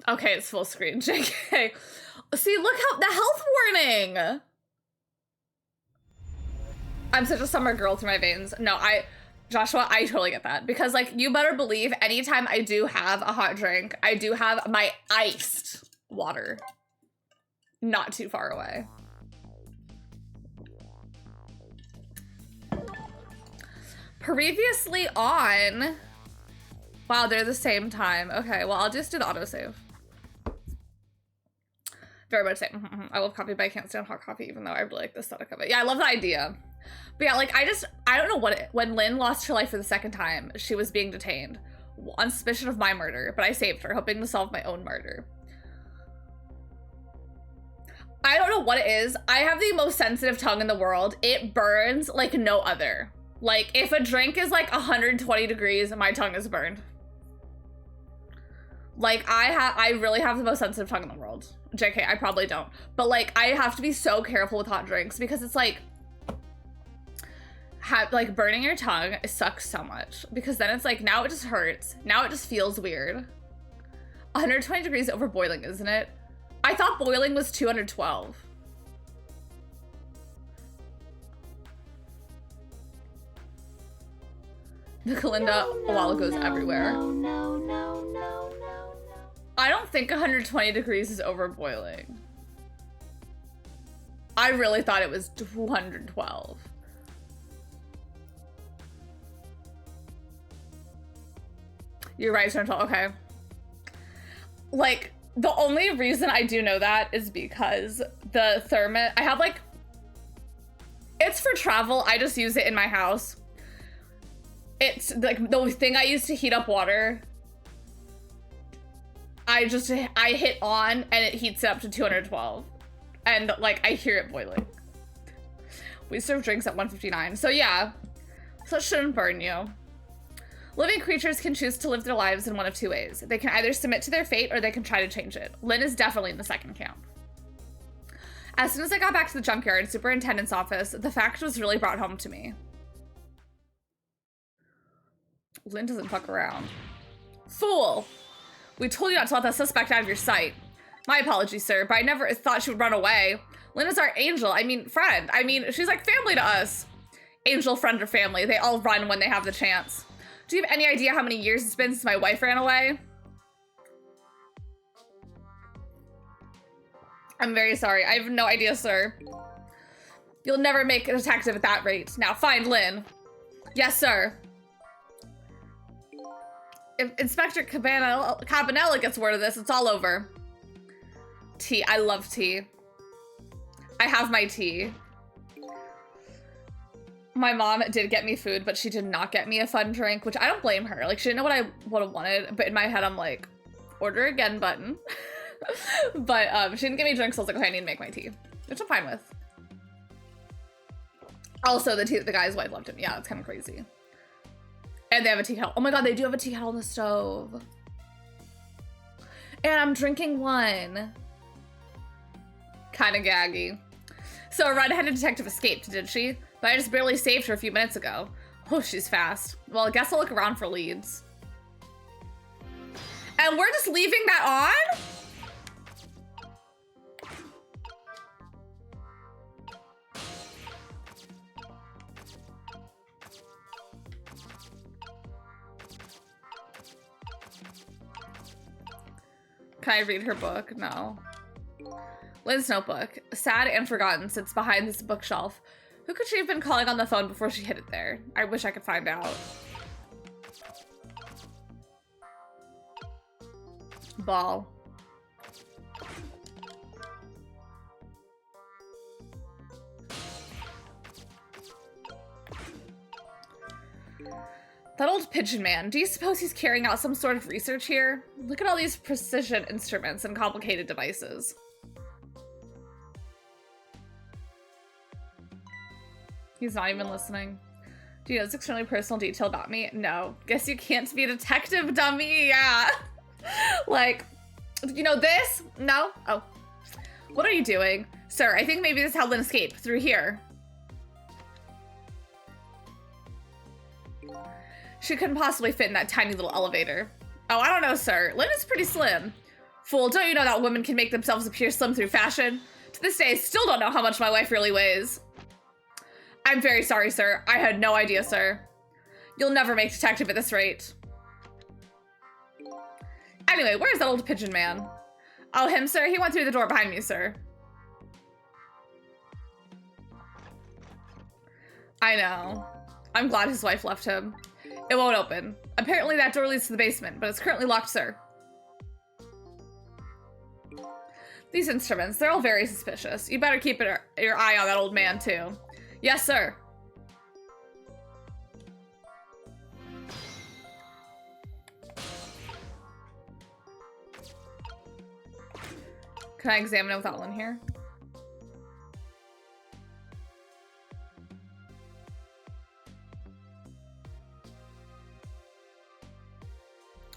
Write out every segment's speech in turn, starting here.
Okay, it's full screen. JK. See, look how the health warning. I'm such a summer girl through my veins. No, Joshua, I totally get that. Because, like, you better believe anytime I do have a hot drink, I do have my iced water not too far away. Previously on. Wow, they're the same time. Okay, well, I'll just do the autosave. Very much same. I love coffee, but I can't stand hot coffee, even though I really like the aesthetic of it. Yeah, I love the idea. But yeah, like, I don't know what when Lynn lost her life for the second time, she was being detained on suspicion of my murder, but I saved her, hoping to solve my own murder. I don't know what it is. I have the most sensitive tongue in the world. It burns like no other. Like, if a drink is like 120 degrees, my tongue is burned. Like, I really have the most sensitive tongue in the world. JK, I probably don't. But, like, I have to be so careful with hot drinks because it's like, like burning your tongue sucks so much because then it's like, now it just hurts. Now it just feels weird. 120 degrees over boiling, isn't it? I thought boiling was 212. The Kalinda a while goes everywhere. I don't think 120 degrees is over boiling. I really thought it was 212. You're right, 212, okay. Like, the only reason I do know that is because the thermos, I have like, it's for travel, I just use it in my house. It's like the thing I use to heat up water. I hit on and it heats it up to 212. And like, I hear it boiling. We serve drinks at 159. So yeah, so it shouldn't burn you. Living creatures can choose to live their lives in one of two ways. They can either submit to their fate or they can try to change it. Lynn is definitely in the second camp. As soon as I got back to the junkyard superintendent's office, the fact was really brought home to me. Lynn doesn't fuck around. Fool! We told you not to let that suspect out of your sight. My apologies, sir, but I never thought she would run away. Lynn is our angel, friend. She's like family to us. Angel, friend, or family, they all run when they have the chance. Do you have any idea how many years it's been since my wife ran away? I'm very sorry. I have no idea, sir. You'll never make a detective at that rate. Now find Lynn. Yes, sir. If Inspector Cabanella gets word of this, it's all over. Tea. I love tea. I have my tea. My mom did get me food, but she did not get me a fun drink, which I don't blame her. Like, she didn't know what I would have wanted, but in my head, I'm like, order again button. But she didn't get me drinks, so I was like, okay, I need to make my tea, which I'm fine with. Also, the guy's wife loved him. Yeah, it's kind of crazy. And they have a tea kettle. Oh my God, they do have a tea kettle on the stove. And I'm drinking one. Kind of gaggy. So a red-headed detective escaped, did she? But I just barely saved her a few minutes ago. Oh, she's fast. Well, I guess I'll look around for leads. And we're just leaving that on? Can I read her book? No. Lynn's notebook. Sad and forgotten, sits behind this bookshelf. Who could she have been calling on the phone before she hid it there? I wish I could find out. Ball. That old pigeon man, do you suppose he's carrying out some sort of research here? Look at all these precision instruments and complicated devices. He's not even listening. Do you know this extremely personal detail about me? No. Guess you can't be a detective, dummy. Yeah. Like, you know this? No? Oh. What are you doing? Sir, I think maybe this is how Lynn escaped. Through here. She couldn't possibly fit in that tiny little elevator. Oh, I don't know, sir. Lynn is pretty slim. Fool, don't you know that women can make themselves appear slim through fashion? To this day, I still don't know how much my wife really weighs. I'm very sorry, sir. I had no idea, sir. You'll never make detective at this rate. Anyway, where's that old pigeon man? Oh, him, sir? He went through the door behind me, sir. I know. I'm glad his wife left him. It won't open. Apparently that door leads to the basement, but it's currently locked, sir. These instruments, they're all very suspicious. You better keep your eye on that old man, too. Yes, sir. Can I examine it without one here?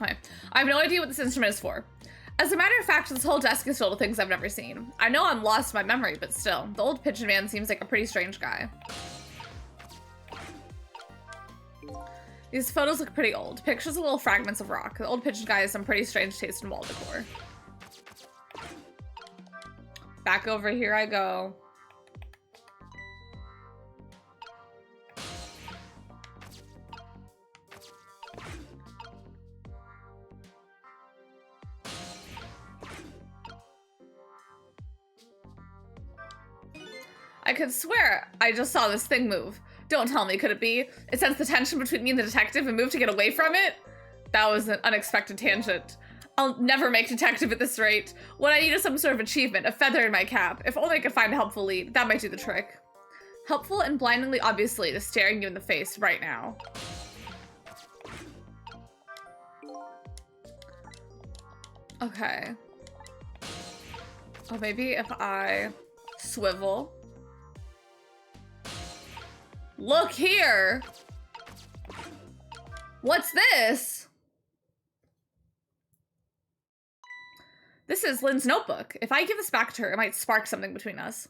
Okay. I have no idea what this instrument is for. As a matter of fact, this whole desk is filled with things I've never seen. I know I'm lost in my memory, but still, the old pigeon man seems like a pretty strange guy. These photos look pretty old. Pictures of little fragments of rock. The old pigeon guy has some pretty strange taste in wall decor. Back over here I go. I could swear I just saw this thing move. Don't tell me, could it be? It sensed the tension between me and the detective and moved to get away from it? That was an unexpected tangent. I'll never make detective at this rate. What I need is some sort of achievement, a feather in my cap. If only I could find a helpful lead, that might do the trick. Helpful and blindingly obvious lead is staring you in the face right now. Okay. Oh, maybe if I swivel. Look here! What's this? This is Lynn's notebook. If I give this back to her, it might spark something between us.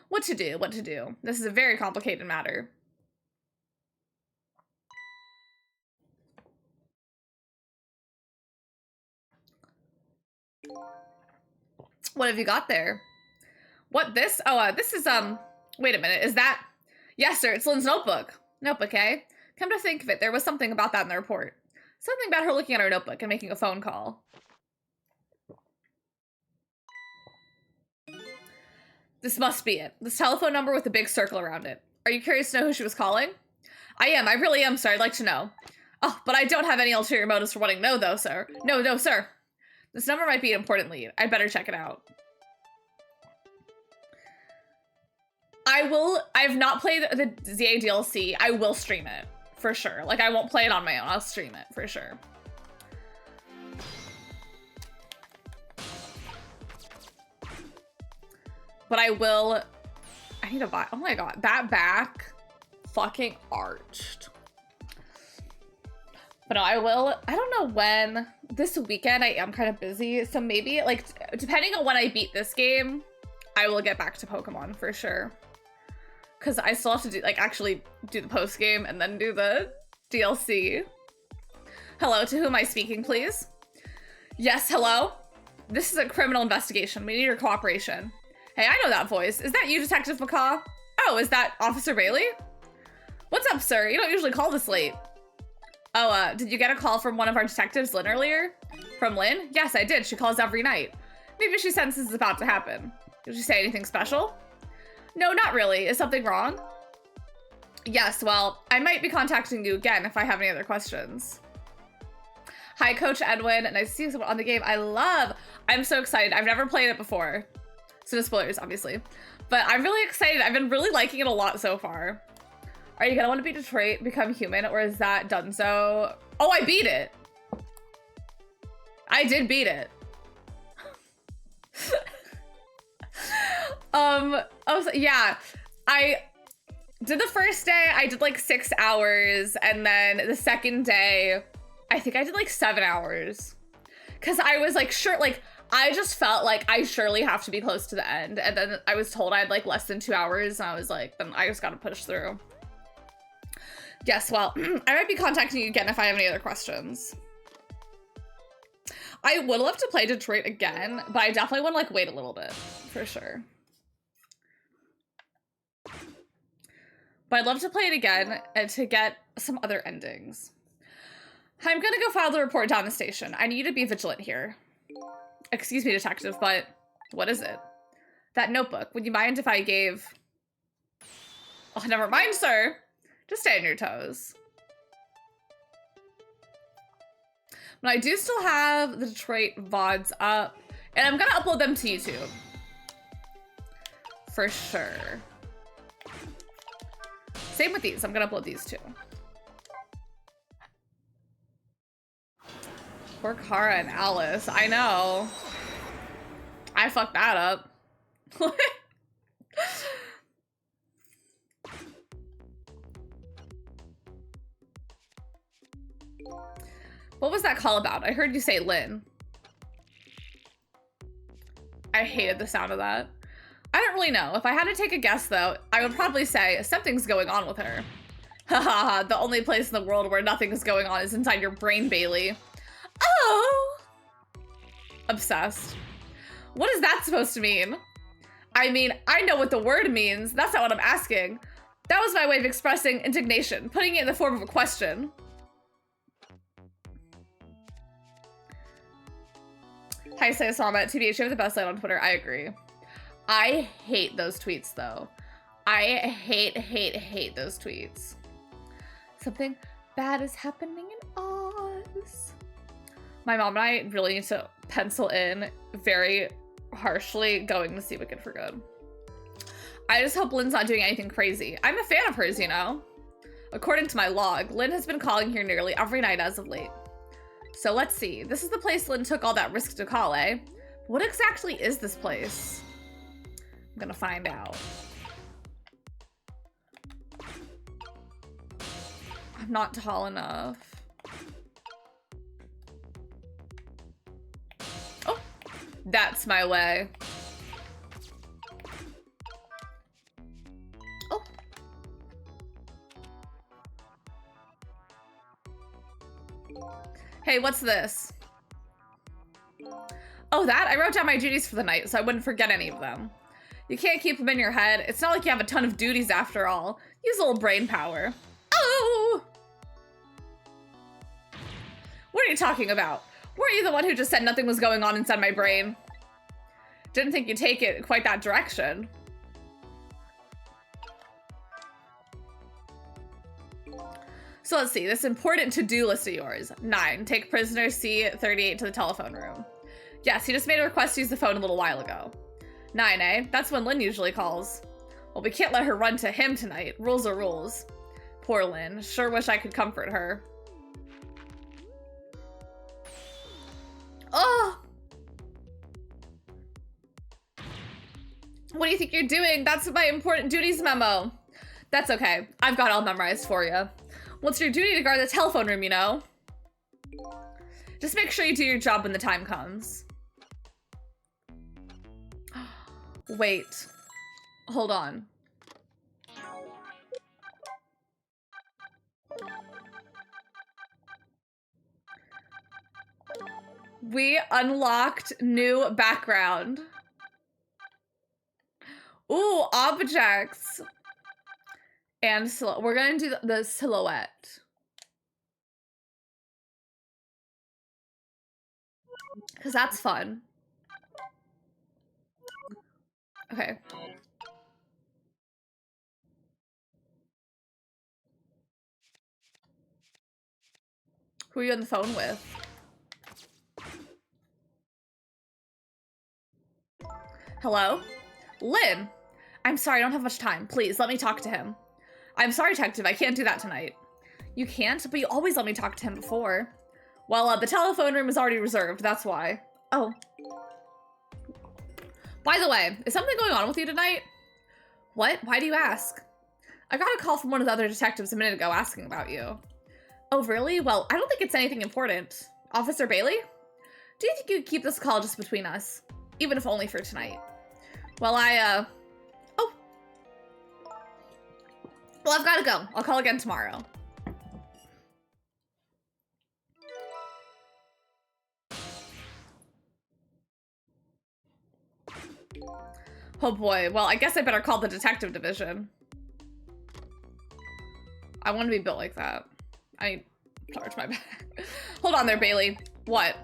What to do? What to do? This is a very complicated matter. What have you got there? What, this? Oh, this is, wait a minute, is that? Yes, sir, it's Lynn's notebook. Notebook, eh? Come to think of it, there was something about that in the report. Something about her looking at her notebook and making a phone call. This must be it. This telephone number with a big circle around it. Are you curious to know who she was calling? I am, I really am, sir, I'd like to know. Oh, but I don't have any ulterior motives for wanting to know, though, sir. No, sir. This number might be an important lead. I'd better check it out. I've not played the ZA DLC. I will stream it, for sure. Like, I won't play it on my own. I'll stream it, for sure. But I will, I need to buy, oh my god, that back fucking arched. But no, I don't know when, this weekend I am kind of busy. So maybe, like, depending on when I beat this game, I will get back to Pokemon, for sure. Because I still have to do, like, actually do the post game and then do the DLC. Hello, to whom am I speaking, please? Yes, hello? This is a criminal investigation. We need your cooperation. Hey, I know that voice. Is that you, Detective McCaw? Oh, is that Officer Bailey? What's up, sir? You don't usually call this late. Oh, did you get a call from one of our detectives, Lynn, earlier? From Lynn? Yes, I did. She calls every night. Maybe she senses it's about to happen. Did she say anything special? No, not really. Is something wrong? Yes, well, I might be contacting you again if I have any other questions. Hi, Coach Edwin. Nice to see you on the game. I'm so excited. I've never played it before. So no spoilers, obviously. But I'm really excited. I've been really liking it a lot so far. Are you gonna want to beat Detroit, Become Human, or is that done so? Oh, I beat it. I did beat it. Yeah, I did the first day, I did like 6 hours, and then the second day, I think I did like 7 hours. Cause I was like, sure, like, I just felt like I surely have to be close to the end. And then I was told I had like less than 2 hours, and I was like, then I just gotta push through. Yes, well, I might be contacting you again if I have any other questions. I would love to play Detroit again, but I definitely want to like wait a little bit for sure. But I'd love to play it again and to get some other endings. I'm gonna go file the report down the station. I need you to be vigilant here. Excuse me, detective, but what is it? That notebook. Would you mind if I gave... Oh, never mind, sir. Just stay on your toes. But I do still have the Detroit VODs up, and I'm gonna upload them to YouTube. For sure. Same with these. I'm gonna upload these too. Poor Kara and Alice. I know. I fucked that up. What was that call about? I heard you say Lynn. I hated the sound of that. I don't really know. If I had to take a guess though, I would probably say something's going on with her. Haha, the only place in the world where nothing is going on is inside your brain, Bailey. Oh! Obsessed. What is that supposed to mean? I mean, I know what the word means. That's not what I'm asking. That was my way of expressing indignation, putting it in the form of a question. Hi, Sayasama. TBH, you have the best line on Twitter. I agree. I hate those tweets, though. I hate those tweets. Something bad is happening in Oz. My mom and I really need to pencil in very harshly going to see Wicked for Good. I just hope Lynn's not doing anything crazy. I'm a fan of hers, you know? According to my log, Lynn has been calling here nearly every night as of late. So let's see. This is the place Lynn took all that risk to call, eh? What exactly is this place? I'm gonna find out. I'm not tall enough. Oh, that's my way. Oh. Hey, what's this? Oh, that? I wrote down my duties for the night so I wouldn't forget any of them. You can't keep them in your head. It's not like you have a ton of duties after all. Use a little brain power. Oh! What are you talking about? Weren't you the one who just said nothing was going on inside my brain? Didn't think you'd take it quite that direction. So let's see, this important to-do list of yours. 9, take prisoner C38 to the telephone room. Yes, he just made a request to use the phone a little while ago. 9, eh? That's when Lynn usually calls. Well, we can't let her run to him tonight. Rules are rules. Poor Lynn. Sure wish I could comfort her. Oh! What do you think you're doing? That's my important duties memo. That's okay. I've got it all memorized for you. What's your duty to guard the telephone room, you know? Just make sure you do your job when the time comes. Wait. Hold on. We unlocked new background. Ooh, objects. And we're gonna do the silhouette. Because that's fun. Okay. Who are you on the phone with? Hello? Lynn! I'm sorry, I don't have much time. Please, let me talk to him. I'm sorry, detective, I can't do that tonight. You can't? But you always let me talk to him before. Well, the telephone room is already reserved, that's why. Oh. By the way, is something going on with you tonight? What? Why do you ask? I got a call from one of the other detectives a minute ago asking about you. Oh, really? Well, I don't think it's anything important. Officer Bailey? Do you think you could keep this call just between us? Even if only for tonight. Well, oh. Well, I've got to go. I'll call again tomorrow. Oh boy, well, I guess I better call the detective division. I want to be built like that. I charge my back. Hold on there, Bailey. What?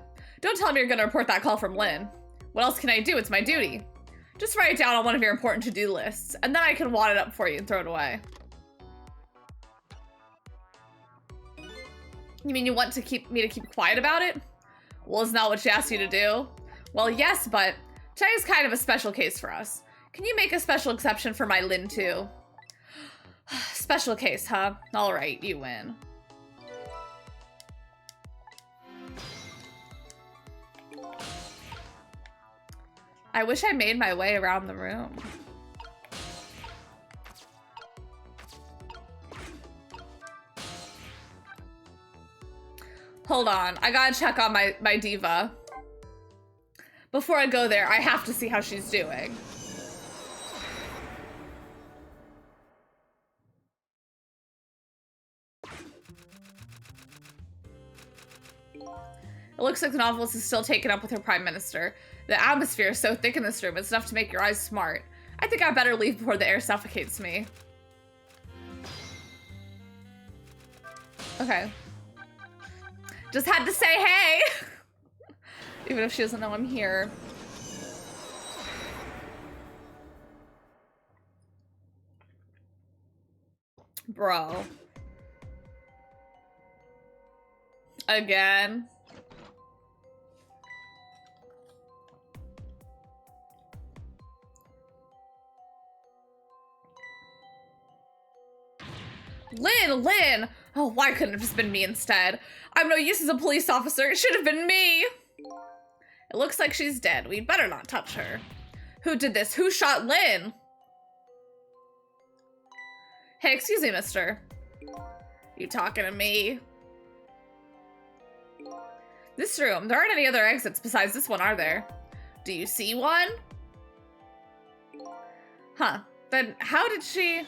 Don't tell me you're gonna report that call from Lynn. What else can I do? It's my duty. Just write it down on one of your important to-do lists, and then I can wad it up for you and throw it away. You mean you want to me to keep quiet about it? Well, isn't that what she asked you to do? Well, yes, but today's kind of a special case for us. Can you make a special exception for my Lynn, too? Special case, huh? All right, you win. I wish I made my way around the room. Hold on, I gotta check on my diva. Before I go there, I have to see how she's doing. It looks like the novelist is still taken up with her prime minister. The atmosphere is so thick in this room, it's enough to make your eyes smart. I think I better leave before the air suffocates me. Okay. Just had to say hey! Even if she doesn't know I'm here. Bro. Again. Lynn! Oh, why couldn't it have just been me instead? I'm no use as a police officer. It should have been me. It looks like she's dead. We'd better not touch her. Who did this? Who shot Lynn? Hey, excuse me, mister. You talking to me? This room. There aren't any other exits besides this one, are there? Do you see one? Huh. Then how did she...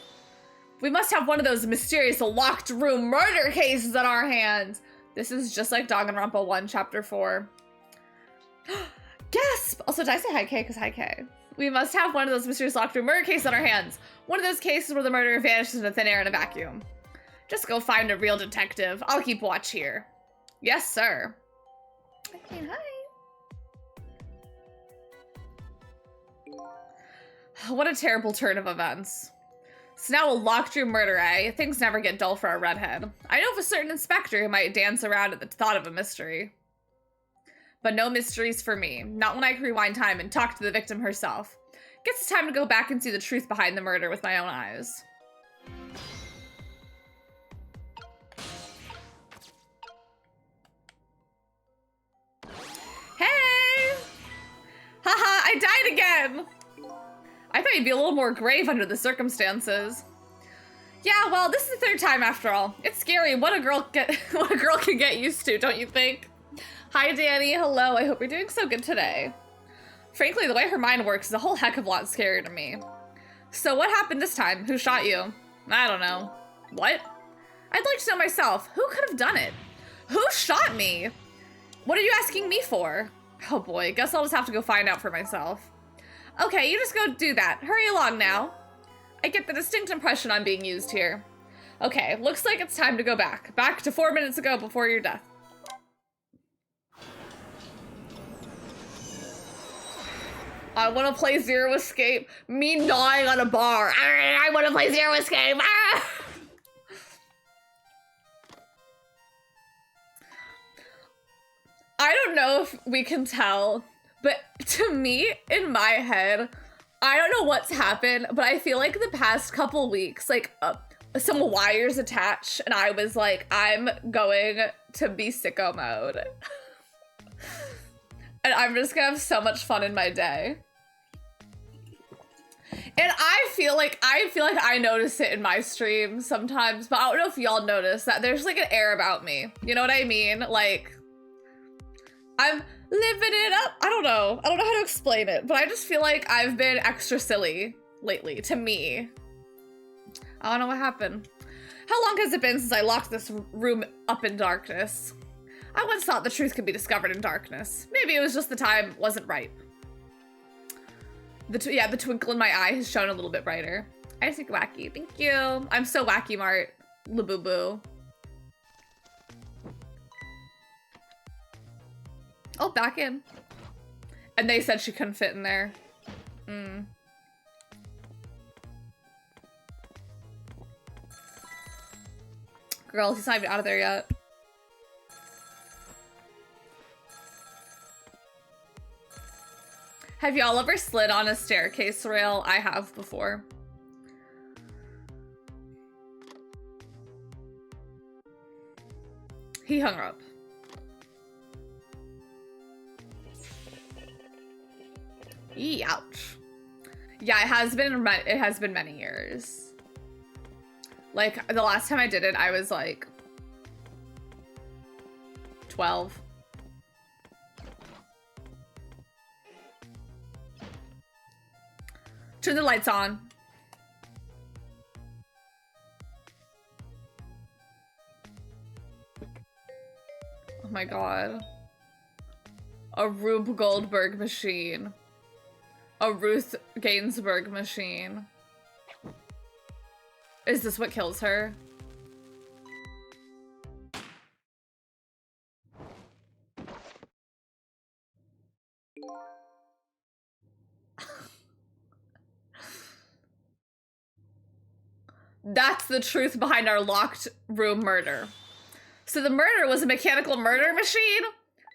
We must have one of those mysterious locked room murder cases on our hands. This is just like Danganronpa 1, Chapter 4. Gasp! Also, did I say hi, Kay? Because hi, Kay. We must have one of those mysterious locked room murder cases on our hands. One of those cases where the murderer vanishes into thin air in a vacuum. Just go find a real detective. I'll keep watch here. Yes, sir. Okay, hi. What a terrible turn of events. So now a locked room murder, eh? Things never get dull for a redhead. I know of a certain inspector who might dance around at the thought of a mystery. But no mysteries for me. Not when I can rewind time and talk to the victim herself. Guess it's time to go back and see the truth behind the murder with my own eyes. Hey! Haha, I died again! I thought you'd be a little more grave under the circumstances. Yeah, well, this is the third time after all. It's scary what a girl can get used to, don't you think? Hi, Danny. Hello. I hope you're doing so good today. Frankly, the way her mind works is a whole heck of a lot scarier to me. So what happened this time? Who shot you? I don't know. What? I'd like to know myself. Who could have done it? Who shot me? What are you asking me for? Oh boy, guess I'll just have to go find out for myself. Okay, you just go do that. Hurry along now. I get the distinct impression I'm being used here. Okay, looks like it's time to go back. Back to 4 minutes ago before your death. I want to play Zero Escape. Me gnawing on a bar. I want to play Zero Escape. Ah! I don't know if we can tell, but to me, in my head, I don't know what's happened, but I feel like the past couple weeks, like some wires attached, and I was like, I'm going to be sicko mode. And I'm just gonna have so much fun in my day. And I feel like I notice it in my streams sometimes, but I don't know if y'all notice that there's like an air about me. You know what I mean? Like, I'm living it up. I don't know how to explain it, but I just feel like I've been extra silly lately, to me. I don't know what happened. How long has it been since I locked this room up in darkness? I once thought the truth could be discovered in darkness. Maybe it was just the time wasn't right. The twinkle in my eye has shown a little bit brighter. I think wacky. Thank you. I'm so wacky, Mart. Laboo-boo. Oh, back in. And they said she couldn't fit in there. Girl, he's not even out of there yet. Have y'all ever slid on a staircase rail? I have before. He hung her up. Eee, ouch. Yeah, it has been many years. Like, the last time I did it, I was like 12. Turn the lights on. Oh my god. A Rube Goldberg machine. A Ruth Gainsbourg machine. Is this what kills her? That's the truth behind our locked room murder. So the murder was a mechanical murder machine?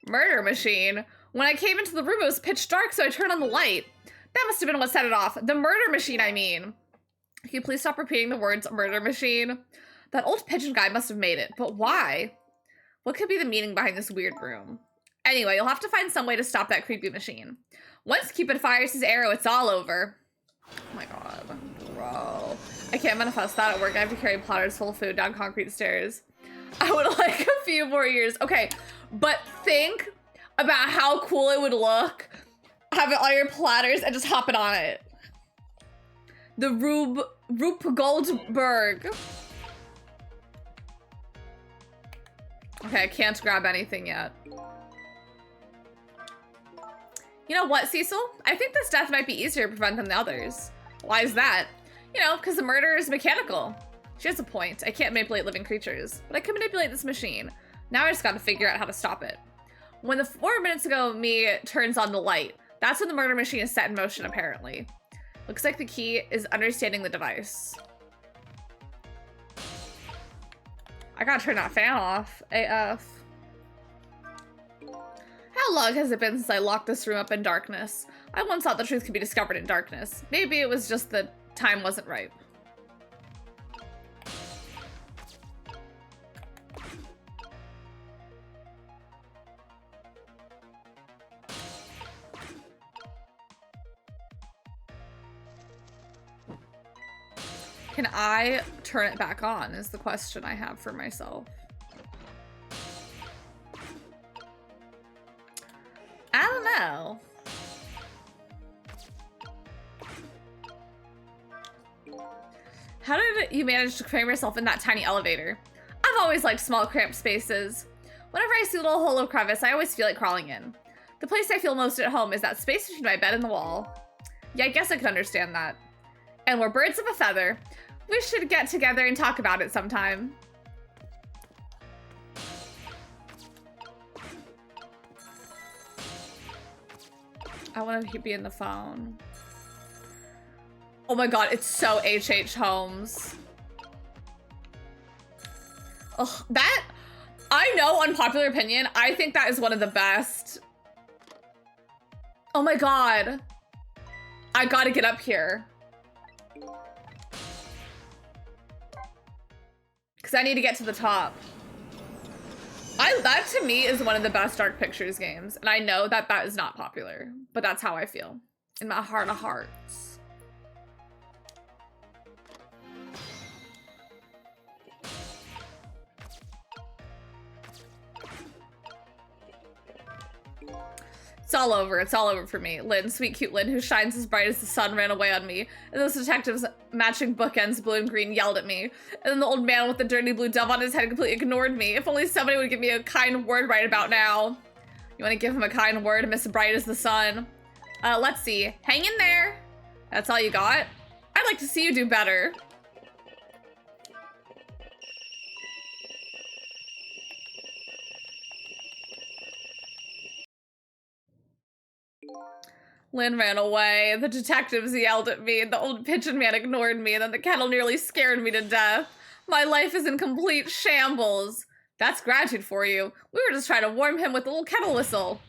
Murder machine? When I came into the room, it was pitch dark, so I turned on the light. That must have been what set it off. The murder machine, I mean. Can you please stop repeating the words murder machine? That old pigeon guy must have made it, but why? What could be the meaning behind this weird room? Anyway, you'll have to find some way to stop that creepy machine. Once Cupid fires his arrow, it's all over. Oh my god, bro. I can't manifest that at work. I have to carry platters full of food down concrete stairs. I would like a few more years. Okay, but think about how cool it would look having all your platters and just hopping on it. The Rube Goldberg. Okay, I can't grab anything yet. You know what, Cecil? I think this death might be easier to prevent than the others. Why is that? You know, because the murderer is mechanical. She has a point. I can't manipulate living creatures, but I can manipulate this machine. Now I just gotta figure out how to stop it. When the 4 minutes ago me turns on the light, that's when the murder machine is set in motion, apparently. Looks like the key is understanding the device. I gotta turn that fan off, AF. How long has it been since I locked this room up in darkness? I once thought the truth could be discovered in darkness. Maybe it was just the time wasn't right. Can I turn it back on is the question I have for myself. I don't know. How did you manage to cram yourself in that tiny elevator? I've always liked small cramped spaces. Whenever I see a little hole or crevice, I always feel like crawling in. The place I feel most at home is that space between my bed and the wall. Yeah, I guess I could understand that. And we're birds of a feather. We should get together and talk about it sometime. I want to be in the phone. Oh my god, it's so H.H. Holmes. Ugh, that, I know, unpopular opinion, I think that is one of the best. Oh my god. I gotta get up here. Because I need to get to the top. That to me is one of the best Dark Pictures games. And I know that that is not popular, but that's how I feel in my heart of hearts. It's all over. It's all over for me. Lynn, sweet cute Lynn, who shines as bright as the sun, ran away on me. And those detectives matching bookends, blue and green, yelled at me. And then the old man with the dirty blue dove on his head completely ignored me. If only somebody would give me a kind word right about now. You want to give him a kind word, Miss Bright as the sun? Let's see. Hang in there. That's all you got? I'd like to see you do better. Lynn ran away. The detectives yelled at me. The old pigeon man ignored me. And then the kettle nearly scared me to death. My life is in complete shambles. That's gratitude for you. We were just trying to warm him with a little kettle whistle.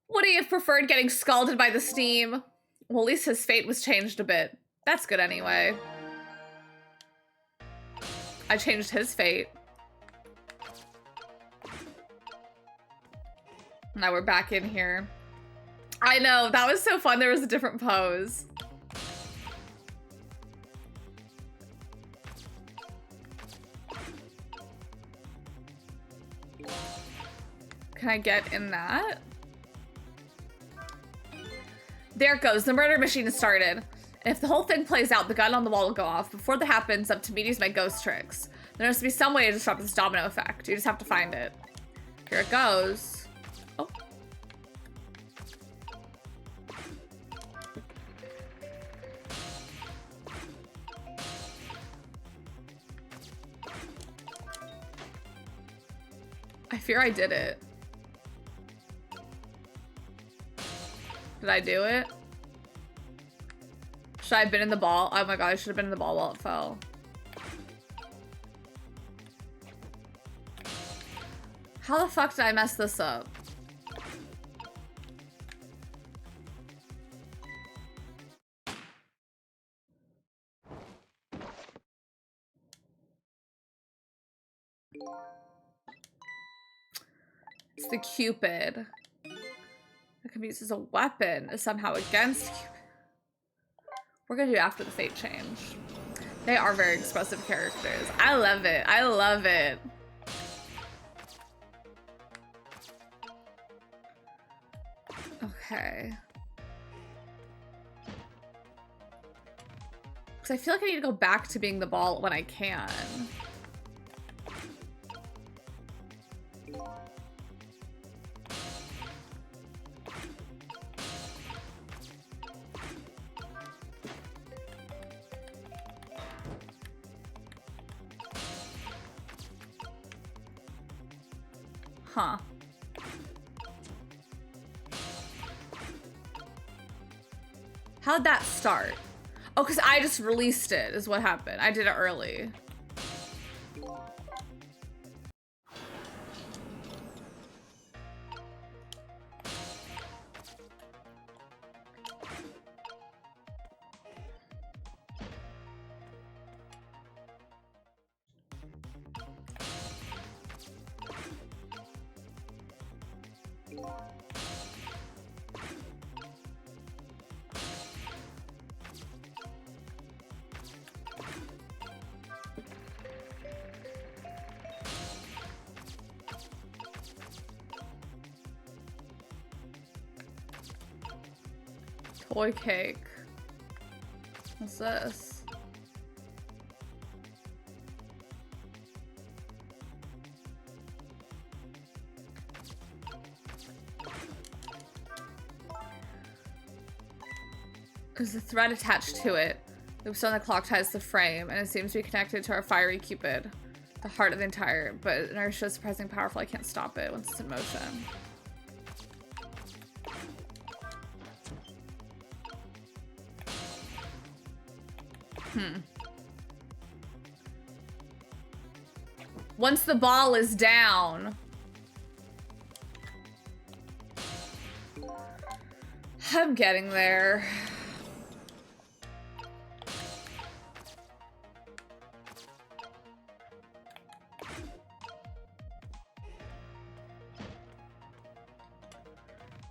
Would he have preferred getting scalded by the steam? Well, at least his fate was changed a bit. That's good anyway. I changed his fate. Now we're back in here. I know, that was so fun. There was a different pose. Can I get in that? There it goes. The murder machine has started. If the whole thing plays out, the gun on the wall will go off. Before that happens, up to me to use my ghost tricks. There has to be some way to disrupt this domino effect. You just have to find it. Here it goes. Oh. I fear I did it. Did I do it? Should I have been in the ball? Oh my god, I should have been in the ball while it fell. How the fuck did I mess this up? It's the Cupid. It can be used as a weapon somehow against Cupid. We're gonna do after the fate change. They are very expressive characters. I love it. I love it. Okay. Because I feel like I need to go back to being the ball when I can. Huh. How'd that start? Oh, because I just released it is what happened. I did it early. Toy cake. What's this? There's a thread attached to it. The stone on the clock ties the frame, and it seems to be connected to our fiery Cupid, the heart of the entire. But inertia is surprisingly powerful. I can't stop it once it's in motion. Once the ball is down. I'm getting there.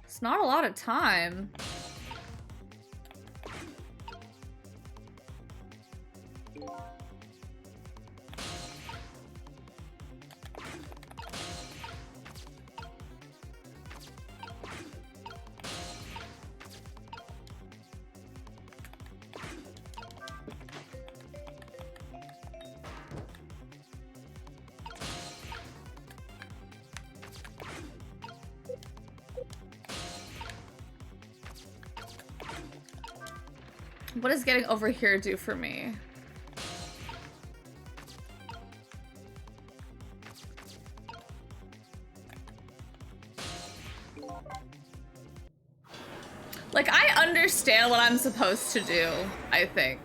It's not a lot of time. What does getting over here do for me? Like, I understand what I'm supposed to do, I think.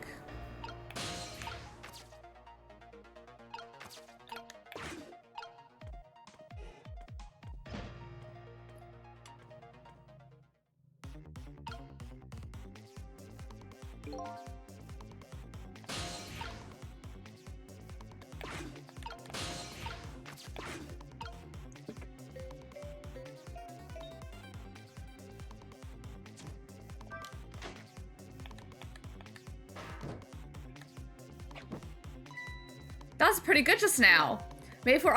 That was pretty good just now. Maybe if we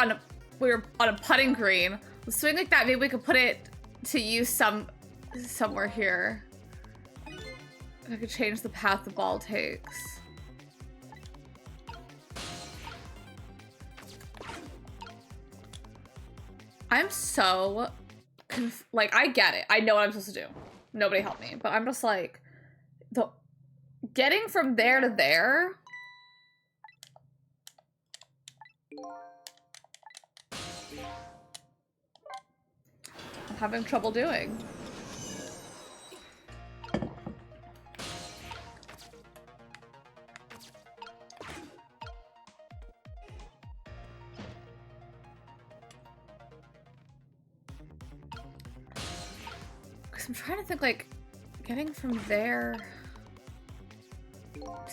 were on a putting green, we'll swing like that. Maybe we could put it to use somewhere here. I could change the path the ball takes. I'm so like, I get it. I know what I'm supposed to do. Nobody help me, but I'm just like, getting from there to there. I'm having trouble doing. Because I'm trying to think, like, getting from there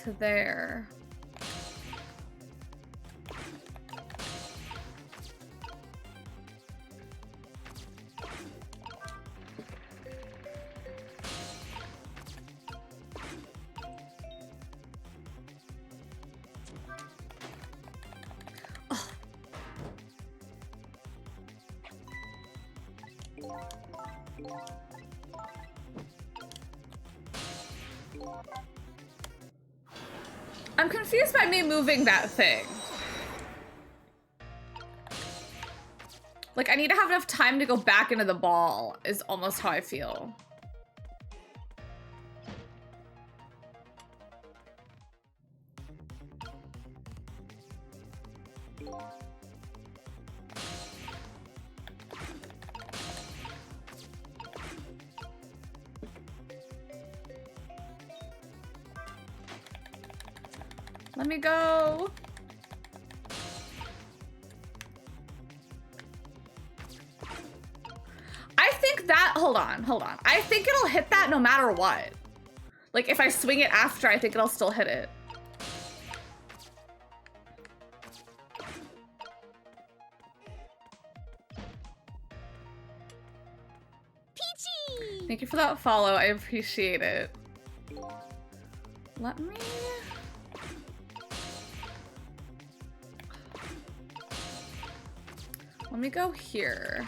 to there. I'm confused by me moving that thing. Like, I need to have enough time to go back into the ball, is almost how I feel. Let me go. I think that, hold on. I think it'll hit that no matter what. Like, if I swing it after, I think it'll still hit it. Peachy! Thank you for that follow. I appreciate it. Let me... Let me go here.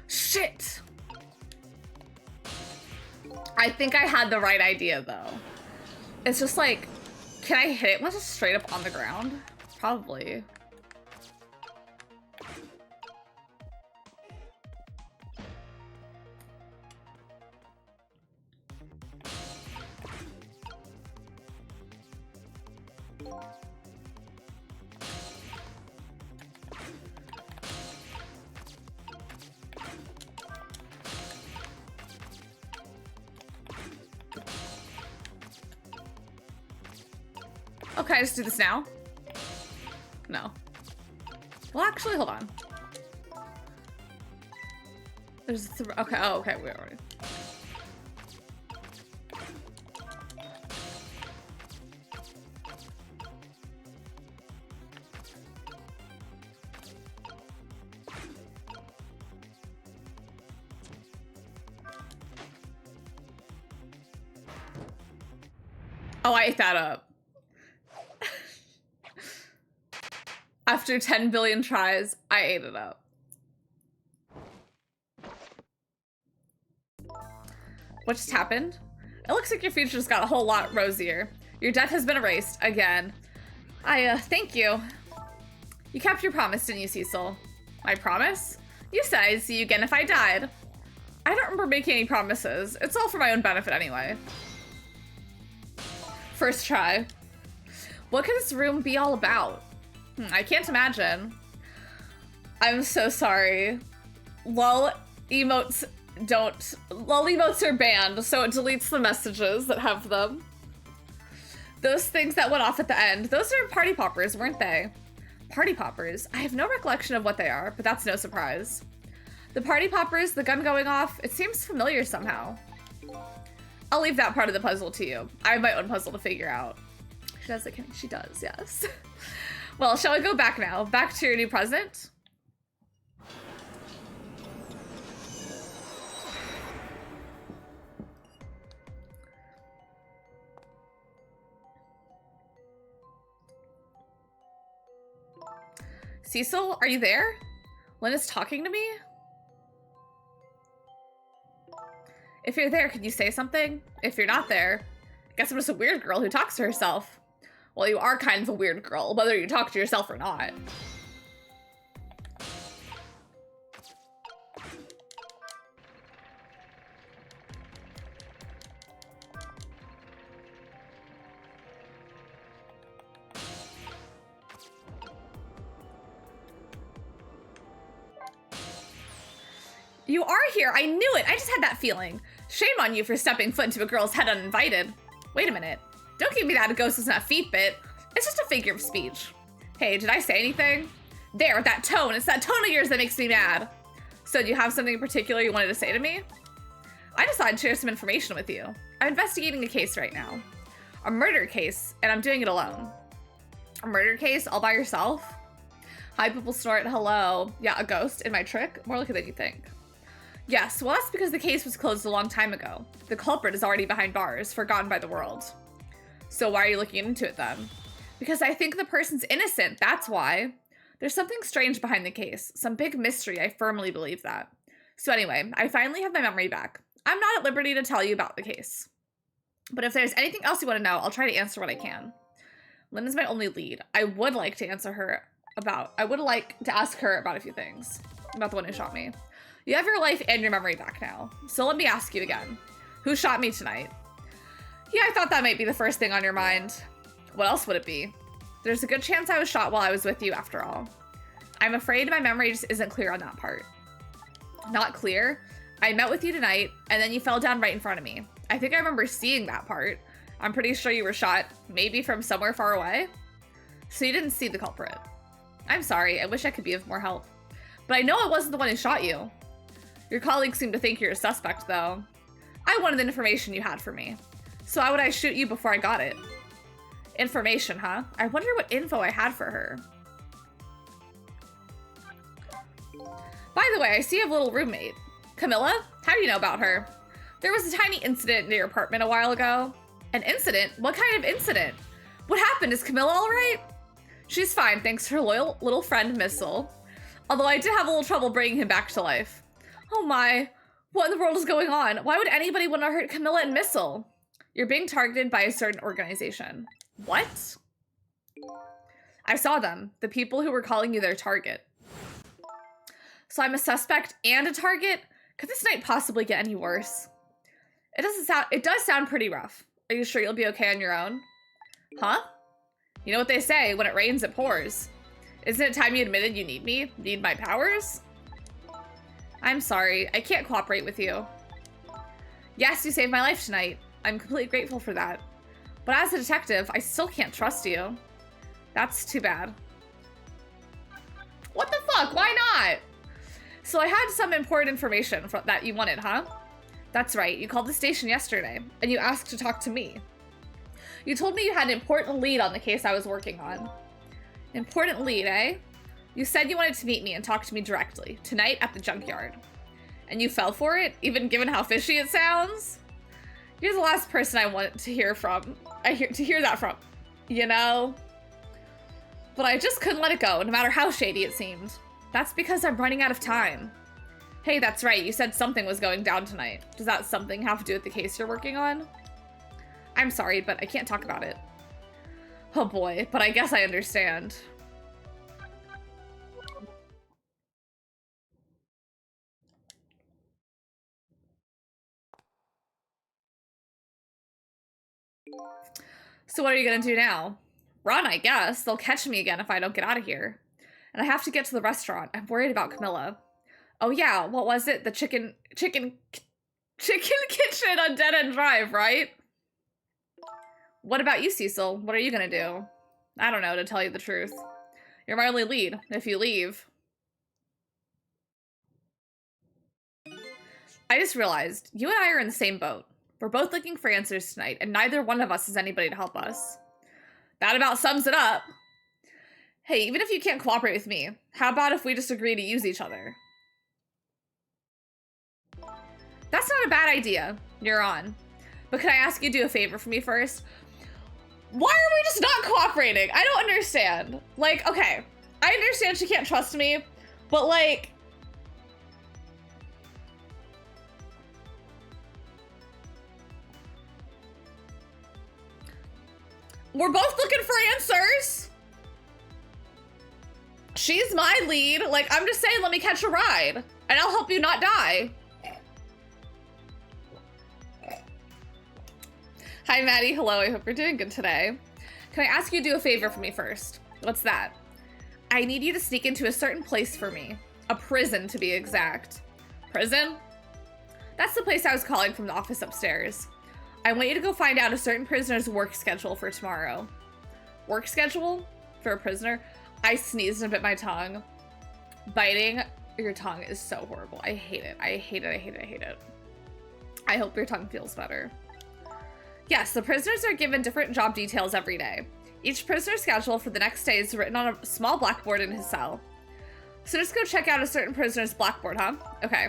Shit! I think I had the right idea though. It's just like, can I hit it once it's straight up on the ground? Probably. Okay, I just do this now? No. Well, actually, hold on. There's okay, oh, okay, we already. Oh, I ate that up. After 10 billion tries, I ate it up. What just happened? It looks like your future just got a whole lot rosier. Your death has been erased, again. Thank you. You kept your promise, didn't you, Cecil? My promise? You said I'd see you again if I died. I don't remember making any promises. It's all for my own benefit anyway. First try. What could this room be all about? I can't imagine. I'm so sorry. Lol emotes don't. Lol emotes are banned, so it deletes the messages that have them. Those things that went off at the end, those are party poppers, weren't they? Party poppers? I have no recollection of what they are, but that's no surprise. The party poppers, the gun going off, it seems familiar somehow. I'll leave that part of the puzzle to you. I have my own puzzle to figure out. She does it, she does, yes. Well, shall we go back now? Back to your new present? Cecil, are you there? Lynn is talking to me? If you're there, could you say something? If you're not there, I guess I'm just a weird girl who talks to herself. Well, you are kind of a weird girl, whether you talk to yourself or not. You are here. I knew it. I just had that feeling. Shame on you for stepping foot into a girl's head uninvited. Wait a minute. Don't give me that a ghost is not feet bit. It's just a figure of speech. Hey, did I say anything? There, that tone. It's that tone of yours that makes me mad. So do you have something in particular you wanted to say to me? I decided to share some information with you. I'm investigating a case right now. A murder case, and I'm doing it alone. A murder case all by yourself? Hi, people snort. Hello. Yeah, a ghost in my trick? More likely than you think. Yes, well, that's because the case was closed a long time ago. The culprit is already behind bars, forgotten by the world. So why are you looking into it then? Because I think the person's innocent, that's why. There's something strange behind the case, some big mystery, I firmly believe that. So anyway, I finally have my memory back. I'm not at liberty to tell you about the case. But if there's anything else you want to know, I'll try to answer what I can. Lynn is my only lead. I would like to ask her about a few things. About the one who shot me. You have your life and your memory back now. So let me ask you again. Who shot me tonight? Yeah, I thought that might be the first thing on your mind. What else would it be? There's a good chance I was shot while I was with you after all. I'm afraid my memory just isn't clear on that part. Not clear? I met with you tonight, and then you fell down right in front of me. I think I remember seeing that part. I'm pretty sure you were shot, maybe from somewhere far away. So you didn't see the culprit. I'm sorry, I wish I could be of more help. But I know I wasn't the one who shot you. Your colleagues seem to think you're a suspect, though. I wanted the information you had for me. So why would I shoot you before I got it? Information, huh? I wonder what info I had for her. By the way, I see you have a little roommate. Camilla? How do you know about her? There was a tiny incident near your apartment a while ago. An incident? What kind of incident? What happened? Is Camilla all right? She's fine, thanks to her loyal little friend, Missile. Although I did have a little trouble bringing him back to life. Oh my, what in the world is going on? Why would anybody want to hurt Camilla and Missile? You're being targeted by a certain organization. What? I saw them, the people who were calling you their target. So I'm a suspect and a target? Could this night possibly get any worse? It does sound pretty rough. Are you sure you'll be okay on your own? Huh? You know what they say, when it rains, it pours. Isn't it time you admitted you need me? Need my powers? I'm sorry, I can't cooperate with you. Yes, you saved my life tonight. I'm completely grateful for that. But as a detective, I still can't trust you. That's too bad. What the fuck? Why not? So I had some important information that you wanted, huh? That's right, you called the station yesterday, and you asked to talk to me. You told me you had an important lead on the case I was working on. Important lead, eh? You said you wanted to meet me and talk to me directly, tonight at the junkyard. And you fell for it, even given how fishy it sounds? You're the last person I want to hear from. To hear that from, you know? But I just couldn't let it go, no matter how shady it seemed. That's because I'm running out of time. Hey, that's right. You said something was going down tonight. Does that something have to do with the case you're working on? I'm sorry, but I can't talk about it. Oh boy, but I guess I understand. So what are you gonna do now? Run, I guess. They'll catch me again if I don't get out of here. And I have to get to the restaurant. I'm worried about Camilla. Oh yeah, what was it? The chicken kitchen on Dead End Drive, right? What about you, Cecil? What are you gonna do? I don't know, to tell you the truth. You're my only lead, if you leave. I just realized, you and I are in the same boat. We're both looking for answers tonight, and neither one of us has anybody to help us. That about sums it up. Hey, even if you can't cooperate with me, how about if we just agree to use each other? That's not a bad idea. You're on. But can I ask you to do a favor for me first? Why are we just not cooperating? I don't understand. Like, okay, I understand she can't trust me, but like... We're both looking for answers. She's my lead. Like, I'm just saying, let me catch a ride, and I'll help you not die. Hi, Maddie. Hello. I hope you're doing good today. Can I ask you to do a favor for me first? What's that? I need you to sneak into a certain place for me. A prison, to be exact. Prison? That's the place I was calling from the office upstairs. I want you to go find out a certain prisoner's work schedule for tomorrow. Work schedule? For a prisoner? I sneezed and bit my tongue. Biting your tongue is so horrible. I hate it. I hate it. I hate it. I hate it. I hope your tongue feels better. Yes, the prisoners are given different job details every day. Each prisoner's schedule for the next day is written on a small blackboard in his cell. So just go check out a certain prisoner's blackboard, huh? Okay.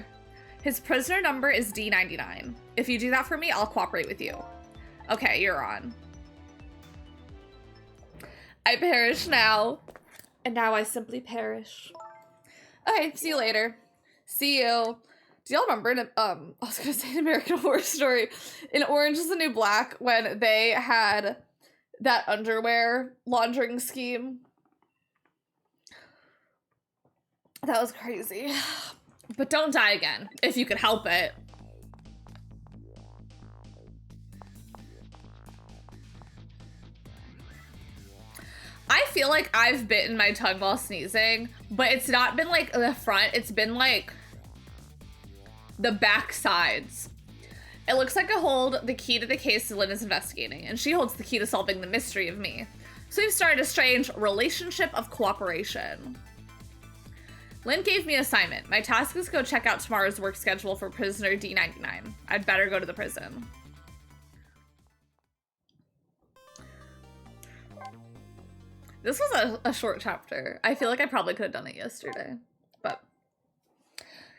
His prisoner number is D99. If you do that for me, I'll cooperate with you. Okay, you're on. I perish now. And now I simply perish. Okay, see you later. See you. Do y'all remember, I was gonna say an American Horror Story, in Orange is the New Black, when they had that underwear laundering scheme? That was crazy. But don't die again, if you could help it. I feel like I've bitten my tongue while sneezing, but it's not been like the front, it's been like the back sides. It looks like I hold the key to the case Lynn is investigating, and she holds the key to solving the mystery of me. So we've started a strange relationship of cooperation. Lynn gave me an assignment. My task is to go check out tomorrow's work schedule for prisoner D99. I'd better go to the prison. This was a short chapter. I feel like I probably could have done it yesterday, but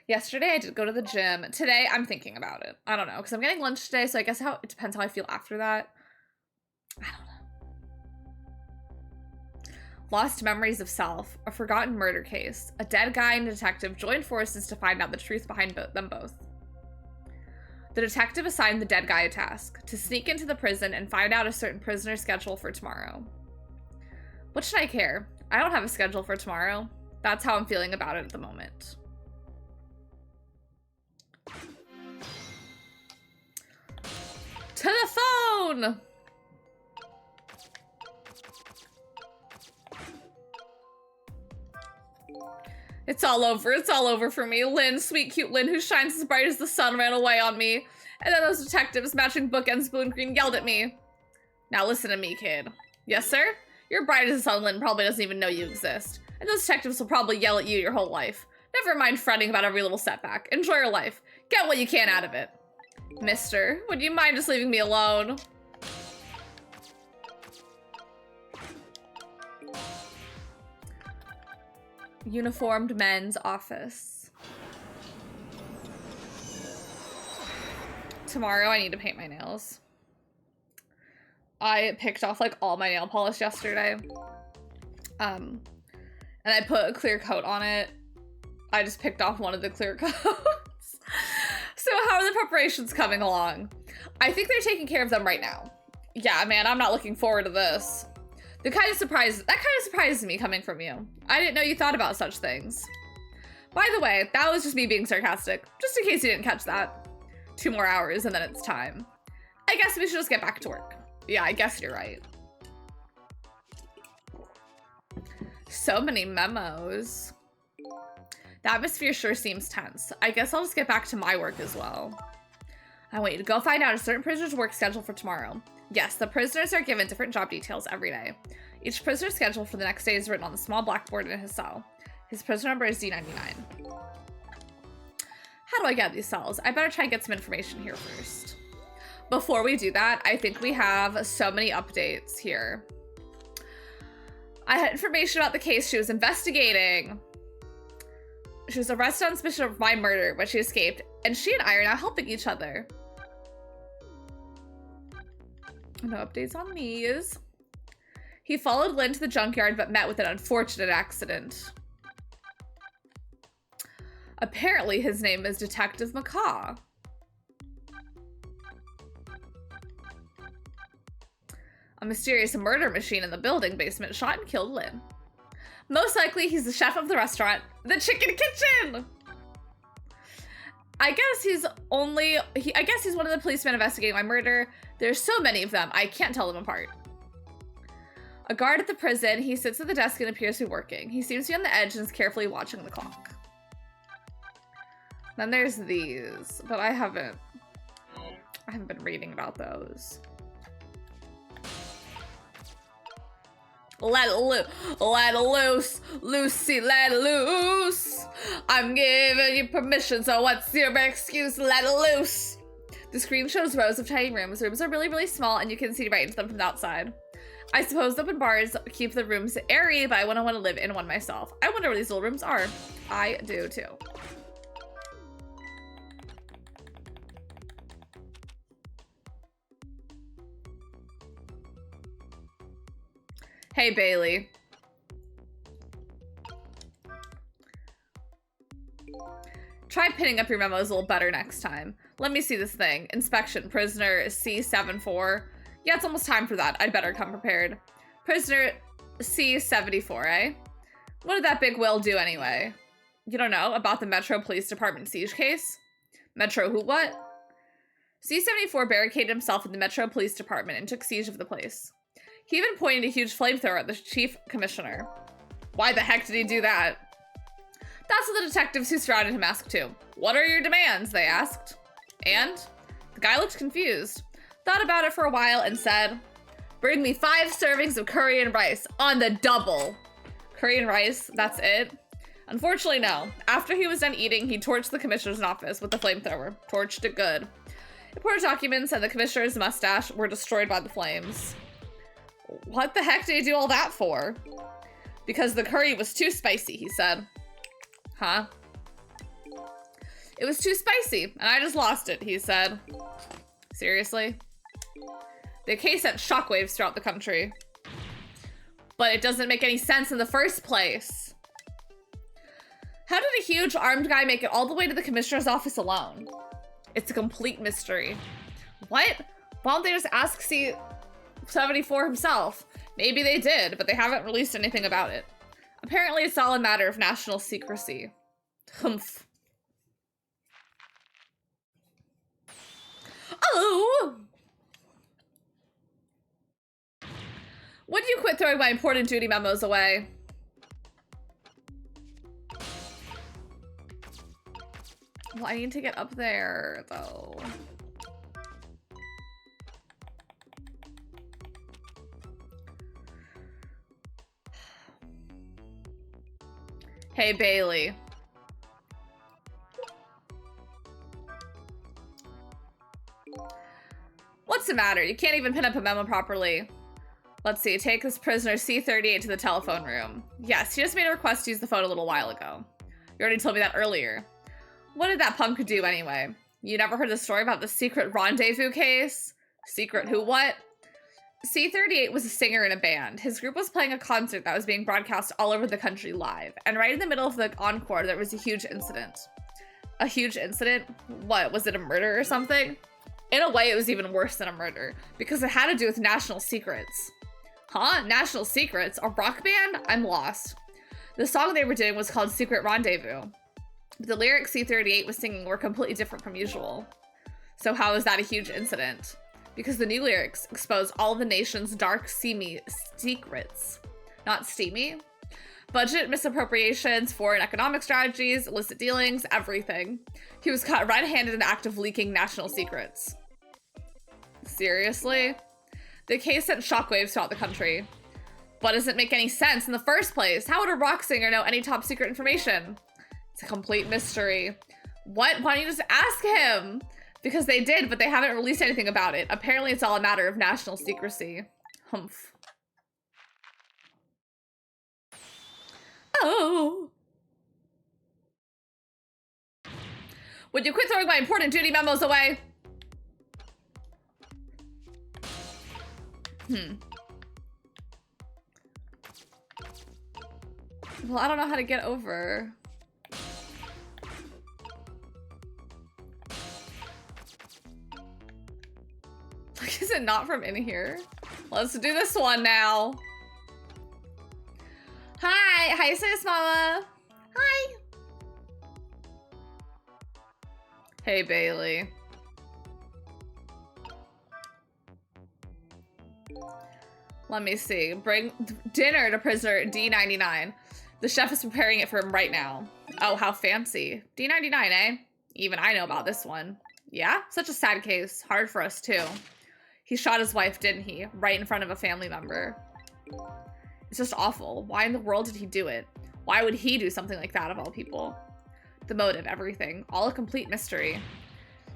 yesterday I did go to the gym. Today I'm thinking about it. I don't know, because I'm getting lunch today, so I guess it depends how I feel after that. I don't know. Lost memories of self, a forgotten murder case. A dead guy and a detective joined forces to find out the truth behind them both. The detective assigned the dead guy a task, to sneak into the prison and find out a certain prisoner's schedule for tomorrow. What should I care? I don't have a schedule for tomorrow. That's how I'm feeling about it at the moment. To the phone! It's all over. It's all over for me. Lynn, sweet, cute Lynn, who shines as bright as the sun, ran away on me. And then those detectives, matching bookends blue and green, yelled at me. Now listen to me, kid. Yes, sir? You're bright as the sun, Lynn probably doesn't even know you exist. And those detectives will probably yell at you your whole life. Never mind fretting about every little setback. Enjoy your life. Get what you can out of it. Mister, would you mind just leaving me alone? Uniformed men's office. Tomorrow I need to paint my nails. I picked off like all my nail polish yesterday. And I put a clear coat on it. I just picked off one of the clear codes. So how are the preparations coming along? I think they're taking care of them right now. Yeah, man, I'm not looking forward to this. That kind of surprised me coming from you. I didn't know you thought about such things. By the way, that was just me being sarcastic, just in case you didn't catch that. 2 more hours and then it's time. I guess we should just get back to work. Yeah, I guess you're right. So many memos. The atmosphere sure seems tense. I guess I'll just get back to my work as well. I want you to go find out a certain prisoner's work schedule for tomorrow. Yes, the prisoners are given different job details every day. Each prisoner's schedule for the next day is written on the small blackboard in his cell. His prisoner number is D99. How do I get these cells? I better try and get some information here first. Before we do that, I think we have so many updates here. I had information about the case she was investigating. She was arrested on suspicion of my murder, but she escaped, and she and I are now helping each other. No updates on these. He followed Lynn to the junkyard, but met with an unfortunate accident. Apparently, his name is Detective Macaw. A mysterious murder machine in the building basement shot and killed Lynn. Most likely, he's the chef of the restaurant, the Chicken Kitchen. I guess he's one of the policemen investigating my murder. There's so many of them, I can't tell them apart. A guard at the prison, he sits at the desk and appears to be working. He seems to be on the edge and is carefully watching the clock. Then there's these, but I haven't been reading about those. Let it loose, Lucy, let it loose. I'm giving you permission, so what's your excuse? Let it loose. The screen shows rows of tiny rooms. Rooms are really, really small, and you can see right into them from the outside. I suppose open bars keep the rooms airy, but I wouldn't want to live in one myself. I wonder where these little rooms are. I do too. Hey, Bailey. Try pinning up your memos a little better next time. Let me see this thing. Inspection, prisoner C74. Yeah, it's almost time for that. I'd better come prepared. Prisoner C74, eh? What did that big Will do anyway? You don't know about the Metro Police Department siege case? Metro who what? C74 barricaded himself in the Metro Police Department and took siege of the place. He even pointed a huge flamethrower at the chief commissioner. Why the heck did he do that? That's what the detectives who surrounded him asked too. What are your demands? They asked. And the guy looked confused, thought about it for a while and said, bring me 5 servings of curry and rice on the double. Curry and rice, that's it? Unfortunately, no. After he was done eating, he torched the commissioner's office with the flamethrower. Torched it good. Important documents and the commissioner's mustache were destroyed by the flames. What the heck did he do all that for? Because the curry was too spicy, he said. Huh? It was too spicy, and I just lost it, he said. Seriously? The case sent shockwaves throughout the country. But it doesn't make any sense in the first place. How did a huge armed guy make it all the way to the commissioner's office alone? It's a complete mystery. What? Why don't they just ask C74 himself? Maybe they did, but they haven't released anything about it. Apparently it's all a matter of national secrecy. Humph. Oh! When do you quit throwing my important duty memos away? Well, I need to get up there, though. Hey, Bailey. What's the matter? You can't even pin up a memo properly. Let's see, take this prisoner C38 to the telephone room. Yes, he just made a request to use the phone a little while ago. You already told me that earlier. What did that punk do anyway? You never heard the story about the secret rendezvous case? Secret who what? C38 was a singer in a band. His group was playing a concert that was being broadcast all over the country live. And right in the middle of the encore, there was a huge incident. A huge incident? What, was it a murder or something? In a way, it was even worse than a murder, because it had to do with national secrets. Huh? National secrets? A rock band? I'm lost. The song they were doing was called Secret Rendezvous. But the lyrics C38 was singing were completely different from usual. So how is that a huge incident? Because the new lyrics expose all the nation's dark, seamy secrets. Not steamy. Budget misappropriations, foreign economic strategies, illicit dealings, everything. He was caught red-handed in the act of leaking national secrets. Seriously? The case sent shockwaves throughout the country. But doesn't make any sense in the first place. How would a rock singer know any top secret information? It's a complete mystery. What? Why don't you just ask him? Because they did, but they haven't released anything about it. Apparently it's all a matter of national secrecy. Humph. Oh. Would you quit throwing my important duty memos away? Well, I don't know how to get over. Like, is it not from in here? Let's do this one now. Hi, hi sis mama. Hi. Hey Bailey. Let me see. Bring dinner to prisoner D99. The chef is preparing it for him right now. Oh, how fancy. D99, eh? Even I know about this one. Yeah? Such a sad case. Hard for us too. He shot his wife, didn't he? Right in front of a family member. It's just awful. Why in the world did he do it? Why would he do something like that of all people? The motive, everything. All a complete mystery.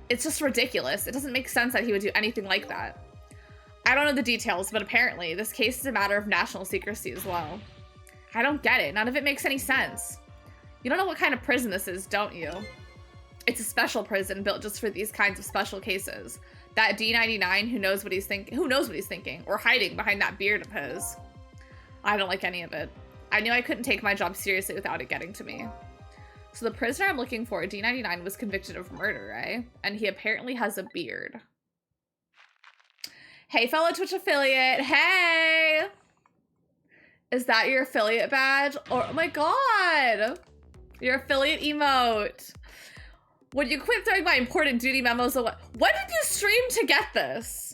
It's just ridiculous. It doesn't make sense that he would do anything like that. I don't know the details, but apparently this case is a matter of national secrecy as well. I don't get it. None of it makes any sense. You don't know what kind of prison this is, don't you? It's a special prison built just for these kinds of special cases. That D99 who knows what he's thinking or hiding behind that beard of his. I don't like any of it. I knew I couldn't take my job seriously without it getting to me. So the prisoner I'm looking for, D99, was convicted of murder, eh? And he apparently has a beard. Hey, fellow Twitch affiliate. Hey! Is that your affiliate badge? Oh my god! Your affiliate emote. Would you quit throwing my important duty memos away? When did you stream to get this?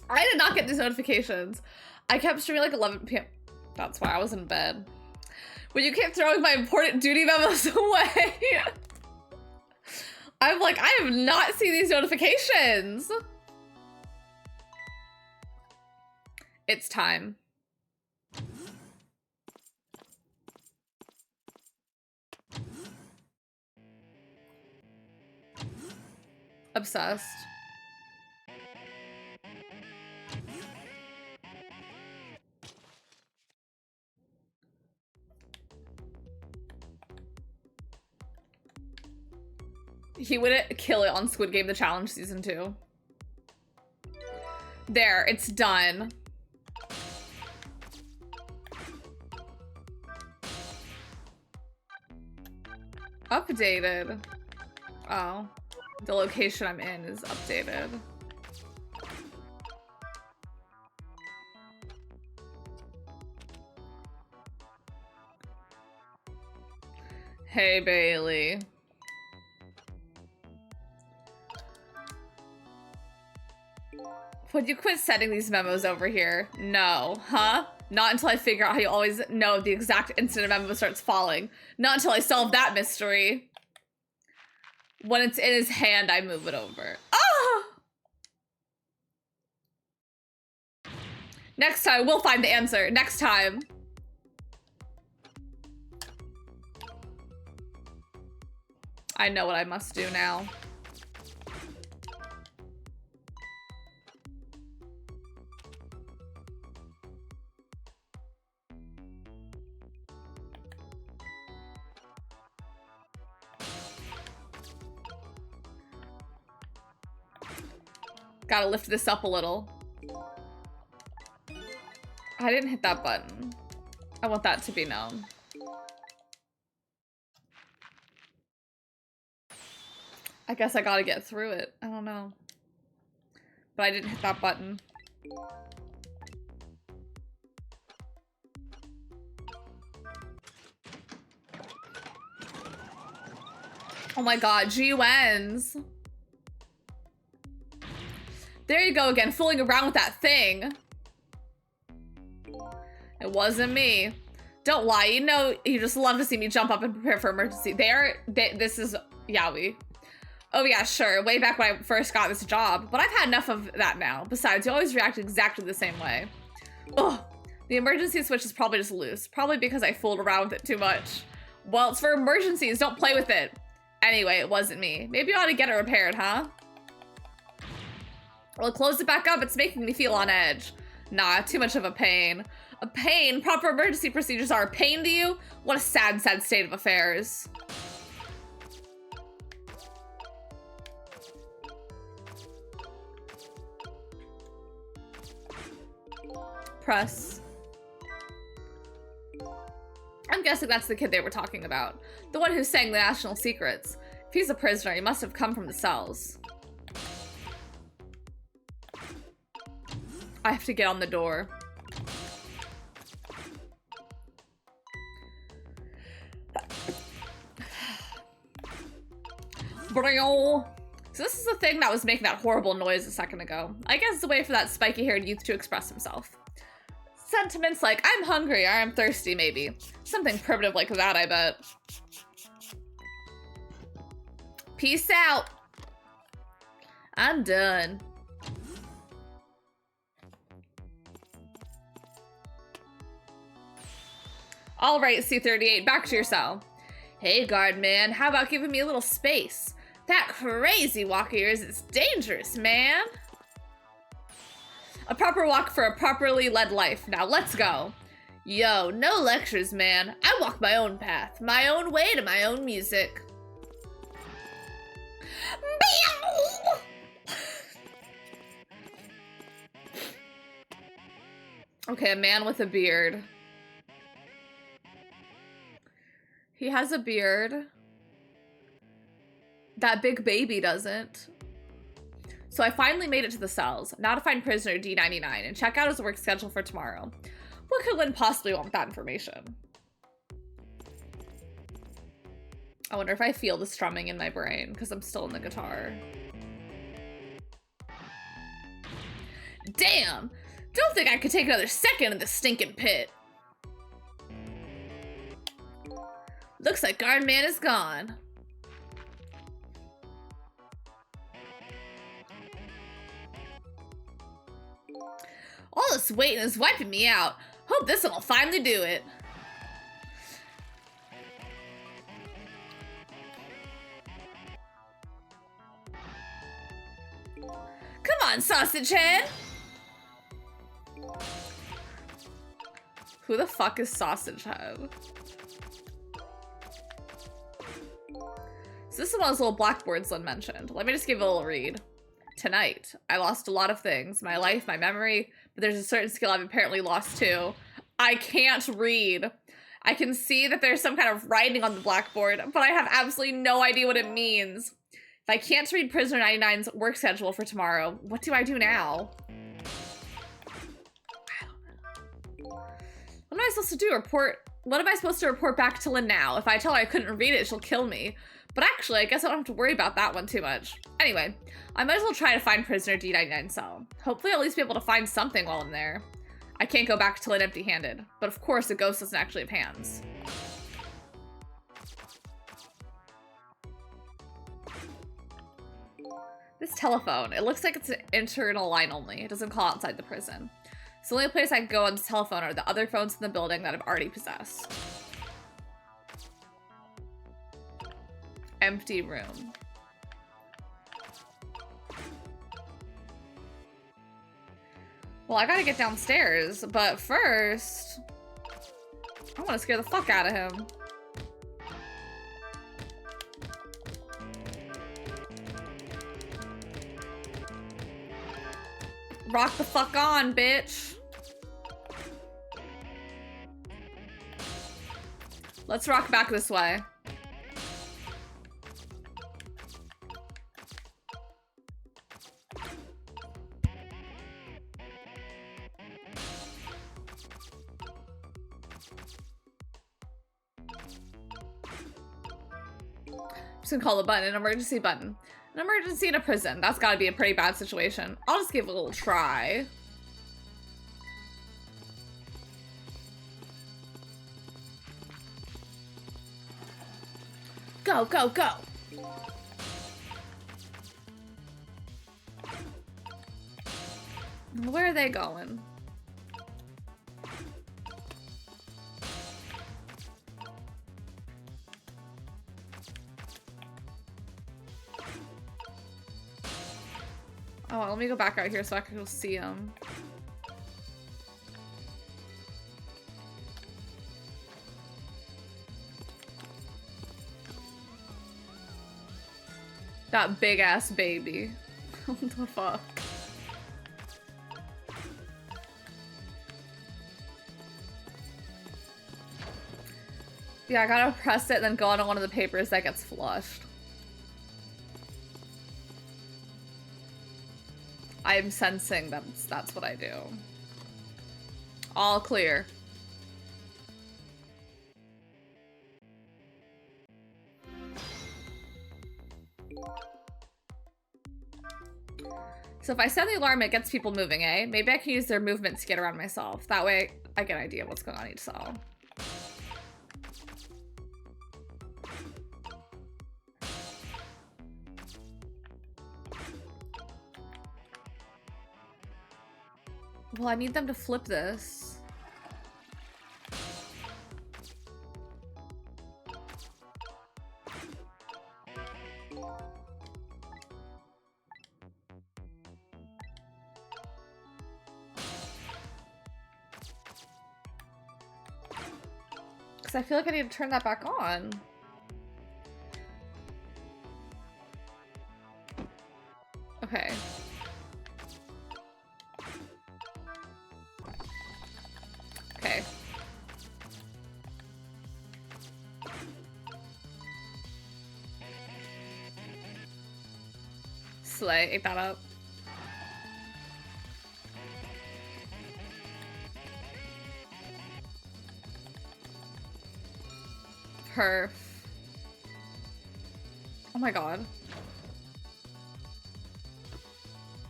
I did not get these notifications. I kept streaming like 11 p.m. That's why I was in bed. When you keep throwing my important duty memos away. I'm like, I have not seen these notifications. It's time. Obsessed. He would kill it on Squid Game The Challenge Season 2. There, it's done. Updated. Oh. The location I'm in is updated. Hey, Bailey. Would you quit sending these memos over here? No. Huh? Not until I figure out how you always know the exact instant a memo starts falling. Not until I solve that mystery. When it's in his hand, I move it over. Ah! Next time, we'll find the answer. Next time. I know what I must do now. Gotta lift this up a little. I didn't hit that button. I want that to be known. I guess I gotta get through it. I don't know. But I didn't hit that button. Oh my god, G-Wens. There you go again, fooling around with that thing. It wasn't me. Don't lie, you know you just love to see me jump up and prepare for emergency. This is Yaoi. Oh yeah, sure, way back when I first got this job, but I've had enough of that now. Besides, you always react exactly the same way. Ugh, the emergency switch is probably just loose. Probably because I fooled around with it too much. Well, it's for emergencies, don't play with it. Anyway, it wasn't me. Maybe you ought to get it repaired, huh? Well, close it back up, it's making me feel on edge. Nah, too much of a pain. A pain? Proper emergency procedures are a pain to you? What a sad, sad state of affairs. Press. I'm guessing that's the kid they were talking about. The one who sang the national secrets. If he's a prisoner, he must have come from the cells. I have to get on the door. So this is the thing that was making that horrible noise a second ago. I guess it's a way for that spiky-haired youth to express himself. Sentiments like, I'm hungry or I'm thirsty, maybe. Something primitive like that, I bet. Peace out. I'm done. All right, C38, back to your cell. Hey, guard man, how about giving me a little space? That crazy walk of yours is dangerous, man. A proper walk for a properly led life. Now let's go. Yo, no lectures, man. I walk my own path, my own way to my own music. Okay, a man with a beard. He has a beard. That big baby doesn't. So I finally made it to the cells. Now to find prisoner D99 and check out his work schedule for tomorrow. What could Lynn possibly want with that information? I wonder if I feel the strumming in my brain because I'm still in the guitar. Damn! Don't think I could take another second in this stinking pit. Looks like guard man is gone. All this waiting is wiping me out. Hope this one will finally do it. Come on, sausage head. Who the fuck is sausage head? So this is one of those little blackboards Lynn mentioned. Let me just give it a little read. Tonight, I lost a lot of things. My life, my memory, but there's a certain skill I've apparently lost too. I can't read. I can see that there's some kind of writing on the blackboard, but I have absolutely no idea what it means. If I can't read Prisoner 99's work schedule for tomorrow, what do I do now? I don't know. What am I supposed to do? What am I supposed to report back to Lynn now? If I tell her I couldn't read it, she'll kill me. But actually, I guess I don't have to worry about that one too much. Anyway, I might as well try to find prisoner D99's cell. Hopefully I'll at least be able to find something while I'm there. I can't go back to Lynn empty-handed. But of course, a ghost doesn't actually have hands. This telephone, it looks like it's an internal line only. It doesn't call outside the prison. So the only place I can go on this telephone are the other phones in the building that I've already possessed. Empty room. Well, I gotta get downstairs, but first, I wanna scare the fuck out of him. Rock the fuck on, bitch. Let's rock back this way. I'm just gonna call the button an emergency button. An emergency in a prison. That's gotta be a pretty bad situation. I'll just give it a little try. Go, go, go. Where are they going? Oh, let me go back out here so I can go see them. That big ass baby. What the fuck? Yeah, I gotta press it, then go on one of the papers that gets flushed. I'm sensing that's what I do. All clear. So if I set the alarm, it gets people moving, eh? Maybe I can use their movement to get around myself. That way, I get an idea of what's going on each cell. Well, I need them to flip this. Because I feel like I need to turn that back on. Okay. Okay. Slay, ate that up. Perf. Oh my god.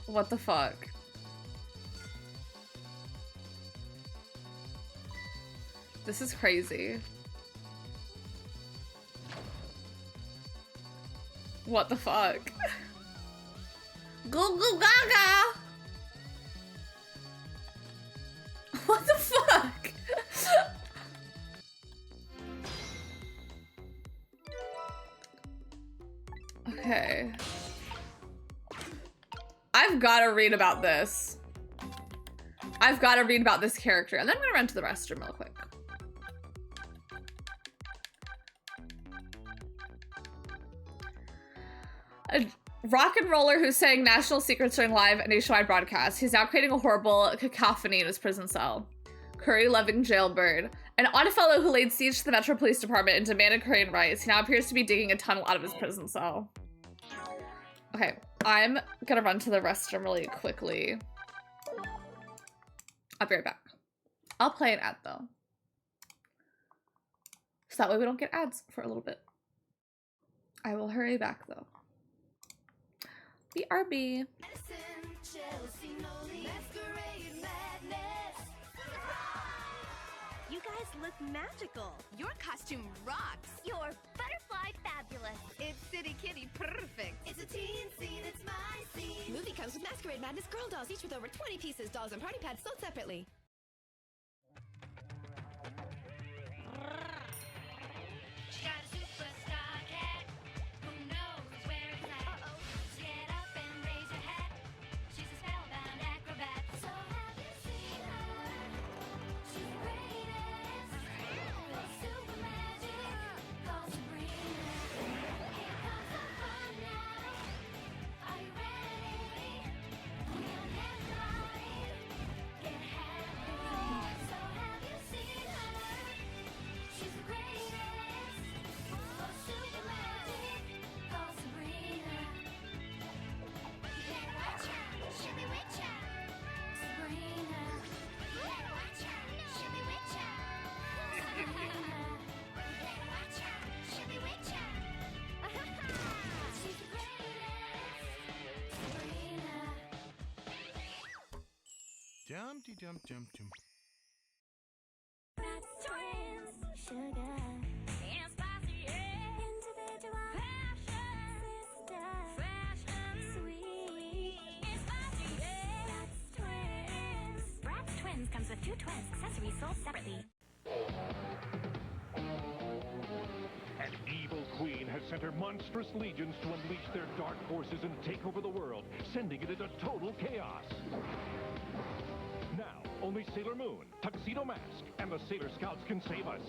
What the fuck? This is crazy. What the fuck? Go go gaga! What the fuck? Okay. I've got to read about this. I've got to read about this character. And then I'm gonna run to the restroom real quick. A rock and roller who sang national secrets during live nationwide broadcasts. He's now creating a horrible cacophony in his prison cell. Curry-loving jailbird. An odd fellow who laid siege to the Metro Police Department and demanded Korean rights. He now appears to be digging a tunnel out of his prison cell. Okay, I'm gonna run to the restroom really quickly. I'll be right back. I'll play an ad though. So that way we don't get ads for a little bit. I will hurry back though. BRB. You guys look magical. Your costume rocks. Your butterfly fabulous. It's City Kitty perfect. It's a teen scene, it's my scene. Movie comes with Masquerade Madness girl dolls, each with over 20 pieces. Dolls and party pads sold separately. She got a superstar cat. Who knows where it's at? Get up and raise your hat. She's a spellbound acrobat. So have you seen her? She's the greatest. Super magic. Call Sabrina. Here comes the fun now. Are you ready? We'll get started. Humpty Dump Dump Dump. Twins, sugar, and spicy, individual, passion, fashion, sweet, and spicy, Bratz Twins. Bratz Twins comes with 2 twins, accessories sold separately. An evil queen has sent her monstrous legions to unleash their dark forces and take over the world, sending it into total chaos. Now, only Sailor Moon, Tuxedo Mask, and the Sailor Scouts can save us.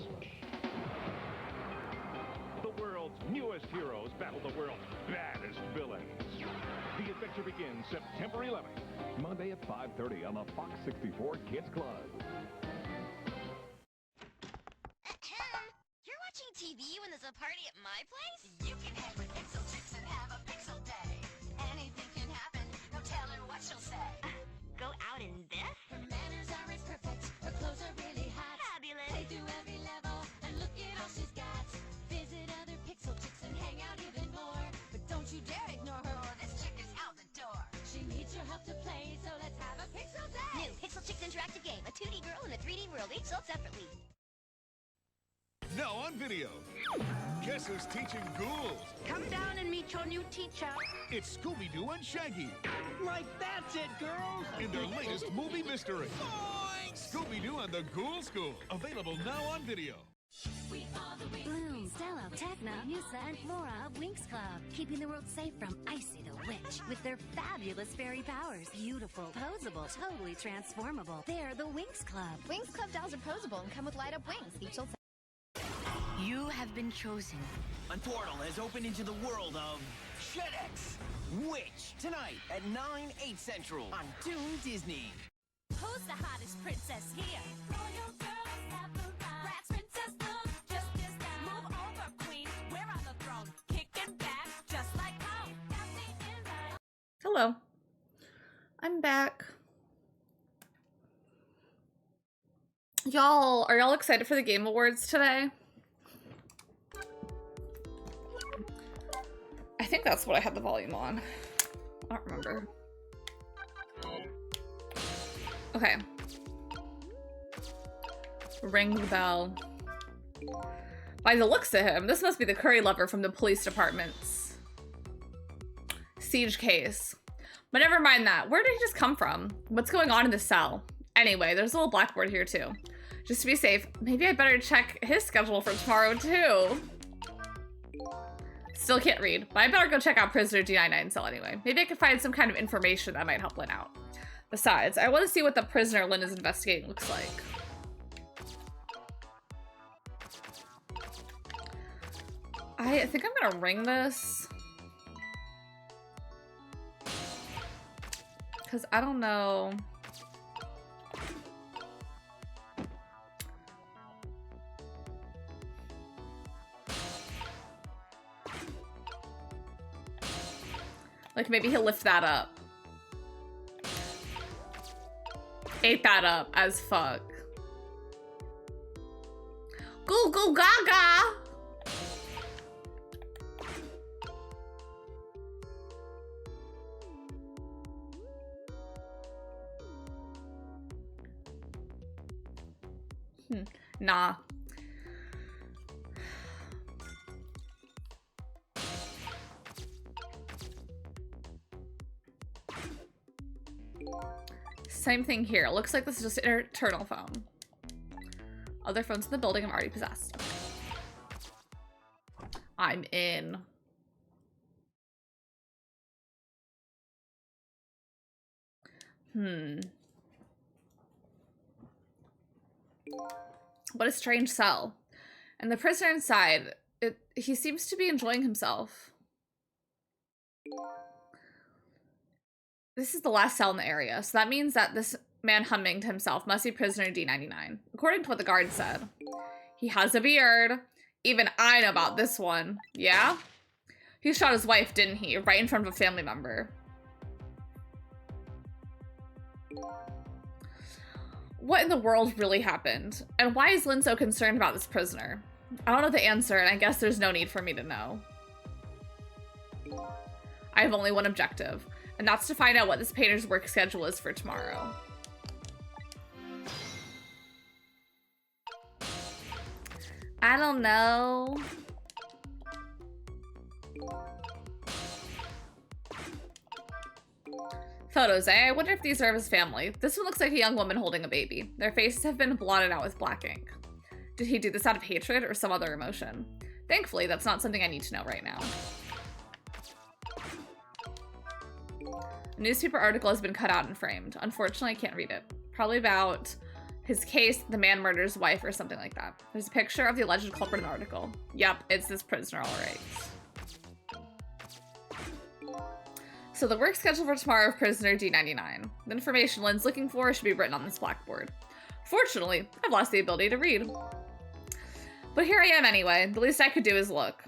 The world's newest heroes battle the world's baddest villains. The adventure begins September 11th. Monday at 5:30 on the Fox 64 Kids Club. You're watching TV when there's a party at my place? You can hang with Pixel Chicks and have a Pixel Day. Anything can happen, no telling what she'll say. Go out in this? Her manners are as perfect, her clothes are really hot. Fabulous. Play through every level, and look at all she's got. Visit other Pixel Chicks and hang out even more. But don't you dare ignore her, or this chick is out the door. She needs your help to play, so let's have a Pixel Day. New Pixel Chicks interactive game, a 2D girl in a 3D world, each sold separately. Now on video. Guess who's teaching ghouls? Come down and meet your new teacher. It's Scooby-Doo and Shaggy Like, that's it, girls! in their latest movie mystery. Scooby-Doo and the Ghoul School. Available now on video. Bloom, Stella, Techna, Musa, and Flora of Winx Club, keeping the world safe from Icy the Witch with their fabulous fairy powers. Beautiful, posable, totally transformable. They're the Winx Club. Winx Club dolls are posable and come with light-up wings. Each sold You have been chosen. A portal has opened into the world of Shedex Witch tonight at 9/8 Central on Toon Disney. Who's the hottest princess here? Royal girls have arrived. Bratz princess look just as down. Move over, queen. We're on the throne. Kicking back just like home. Got the invite. Hello. I'm back. Y'all, are y'all excited for the Game Awards today? I think that's what I had the volume on. I don't remember. Okay. Ring the bell. By the looks of him, this must be the curry lover from the police department's siege case. But never mind that. Where did he just come from? What's going on in the cell? Anyway, there's a little blackboard here too. Just to be safe, maybe I better check his schedule for tomorrow too. Still can't read, but I better go check out Prisoner D99 cell anyway. Maybe I can find some kind of information that might help Lynn out. Besides, I want to see what the prisoner Lynn is investigating looks like. I think I'm gonna ring this. Because I don't know. Like, maybe he'll lift that up. Ate that up as fuck. Goo goo gaga! Nah. Same thing here. Looks like this is just an internal phone. Other phones in the building I'm already possessed. I'm in. What a strange cell. And the prisoner inside, he seems to be enjoying himself. This is the last cell in the area, so that means that this man humming to himself must be prisoner D99. According to what the guard said. He has a beard. Even I know about this one. Yeah? He shot his wife, didn't he? Right in front of a family member. What in the world really happened? And why is Lynn so concerned about this prisoner? I don't know the answer, and I guess there's no need for me to know. I have only one objective, and that's to find out what this painter's work schedule is for tomorrow. I don't know. Photos, eh? I wonder if these are of his family. This one looks like a young woman holding a baby. Their faces have been blotted out with black ink. Did he do this out of hatred or some other emotion? Thankfully, that's not something I need to know right now. A newspaper article has been cut out and framed. Unfortunately, I can't read it. Probably about his case, the man murders wife or something like that. There's a picture of the alleged culprit in the article. Yep, it's this prisoner, all right. So the work schedule for tomorrow of prisoner D99. The information Lynn's looking for should be written on this blackboard. Fortunately, I've lost the ability to read. But here I am anyway. The least I could do is look.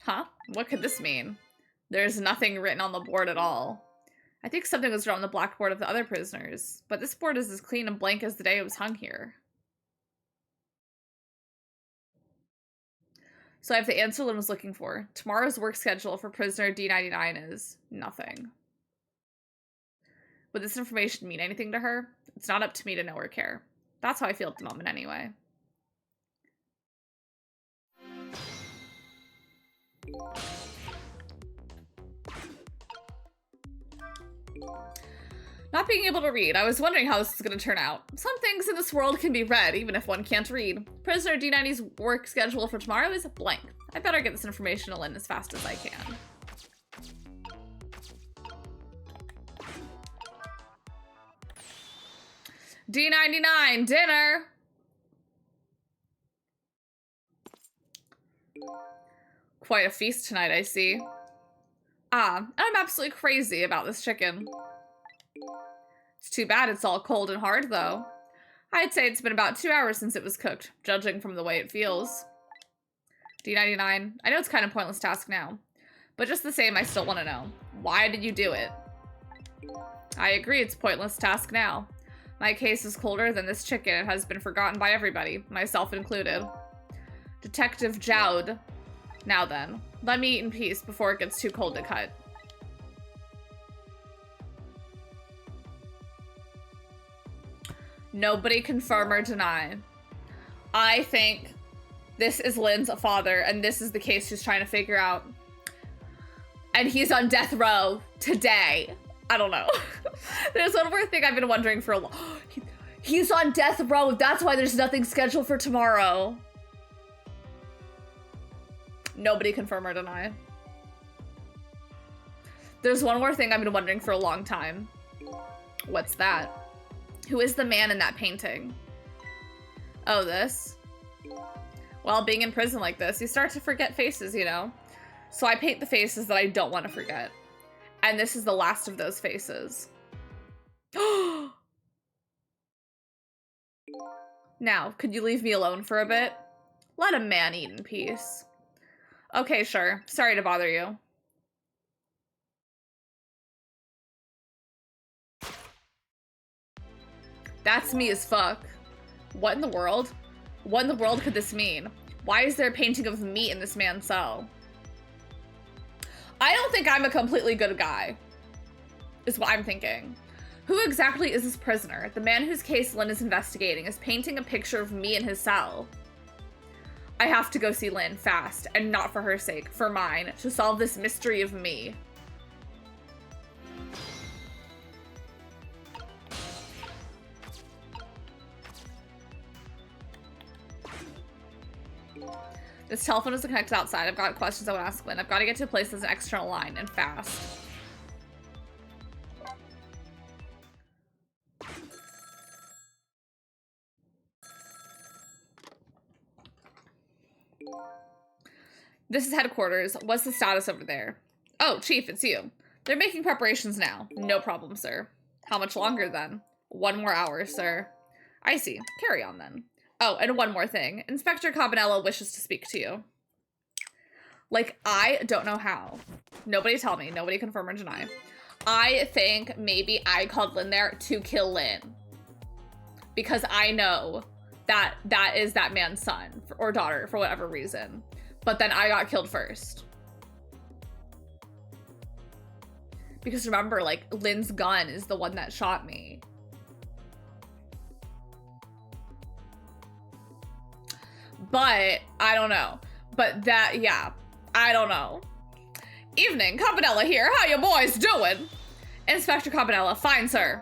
Huh? What could this mean? There's nothing written on the board at all. I think something was drawn on the blackboard of the other prisoners, but this board is as clean and blank as the day it was hung here. So I have the answer Lynn was looking for. Tomorrow's work schedule for prisoner D99 is nothing. Would this information mean anything to her? It's not up to me to know or care. That's how I feel at the moment anyway. Not being able to read. I was wondering how this was going to turn out. Some things in this world can be read, even if one can't read. Prisoner D90's work schedule for tomorrow is blank. I better get this information to Lynn as fast as I can. D99, dinner! Quite a feast tonight, I see. Ah, I'm absolutely crazy about this chicken. It's too bad it's all cold and hard, though. I'd say it's been about 2 hours since it was cooked, judging from the way it feels. D99, I know it's kind of a pointless task now, but just the same, I still want to know. Why did you do it? I agree, it's a pointless task now. My case is colder than this chicken and has been forgotten by everybody, myself included. Detective Jowd. Now then, let me eat in peace before it gets too cold to cut. Nobody confirm or deny. I think this is Lynn's father, and this is the case she's trying to figure out. And he's on death row today. I don't know. There's one more thing I've been wondering for a long. He's on death row. That's why there's nothing scheduled for tomorrow. Nobody confirm or deny. There's one more thing I've been wondering for a long time. What's that? Who is the man in that painting? Oh, this? Well, being in prison like this, you start to forget faces, you know? So I paint the faces that I don't want to forget. And this is the last of those faces. Now, could you leave me alone for a bit? Let a man eat in peace. Okay, sure. Sorry to bother you. That's me as fuck. What in the world? What in the world could this mean? Why is there a painting of me in this man's cell? I don't think I'm a completely good guy, is what I'm thinking. Who exactly is this prisoner? The man whose case Lynn is investigating is painting a picture of me in his cell. I have to go see Lynn fast, and not for her sake, for mine, to solve this mystery of me. This telephone isn't connected outside. I've got questions I want to ask Lynn. I've got to get to a place that's an external line, and fast. This is headquarters. What's the status over there? Oh, Chief, it's you. They're making preparations now. No problem, sir. How much longer, then? 1 more hour, sir. I see. Carry on, then. Oh, and one more thing. Inspector Cabanello wishes to speak to you. Like, I don't know how. Nobody tell me. Nobody confirm or deny. I think maybe I called Lynn there to kill Lynn. Because I know that that is that man's son or daughter for whatever reason. But then I got killed first. Because remember, like, Lynn's gun is the one that shot me. But I don't know. But that, yeah, I don't know. Evening, Campanella here. How you boys doing? Inspector Campanella, fine, sir.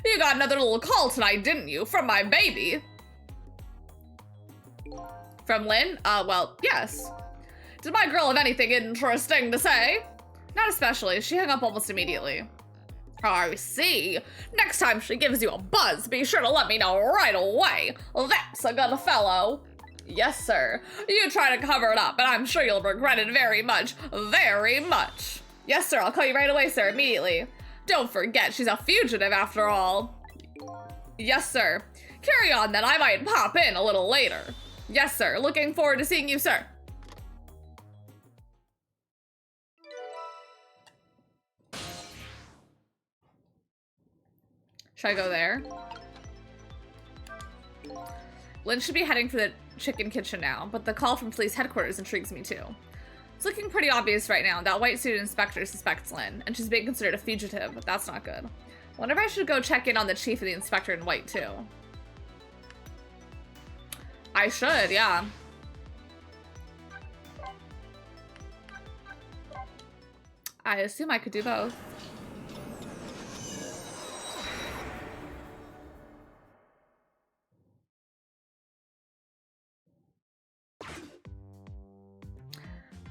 You got another little call tonight, didn't you? From my baby. From Lynn? Well, yes. Did my girl have anything interesting to say? Not especially. She hung up almost immediately. I see. Next time she gives you a buzz, be sure to let me know right away. That's a good fellow. Yes, sir. You try to cover it up, and I'm sure you'll regret it very much. Very much. Yes, sir. I'll call you right away, sir. Immediately. Don't forget, she's a fugitive after all. Yes, sir. Carry on, then. I might pop in a little later. Yes, sir. Looking forward to seeing you, sir. Should I go there? Lynn should be heading for the chicken kitchen now, but the call from police headquarters intrigues me too. It's looking pretty obvious right now. That white-suited inspector suspects Lynn, and she's being considered a fugitive, but that's not good. Wonder if I should go check in on the chief of the inspector in white too. I should, yeah. I assume I could do both.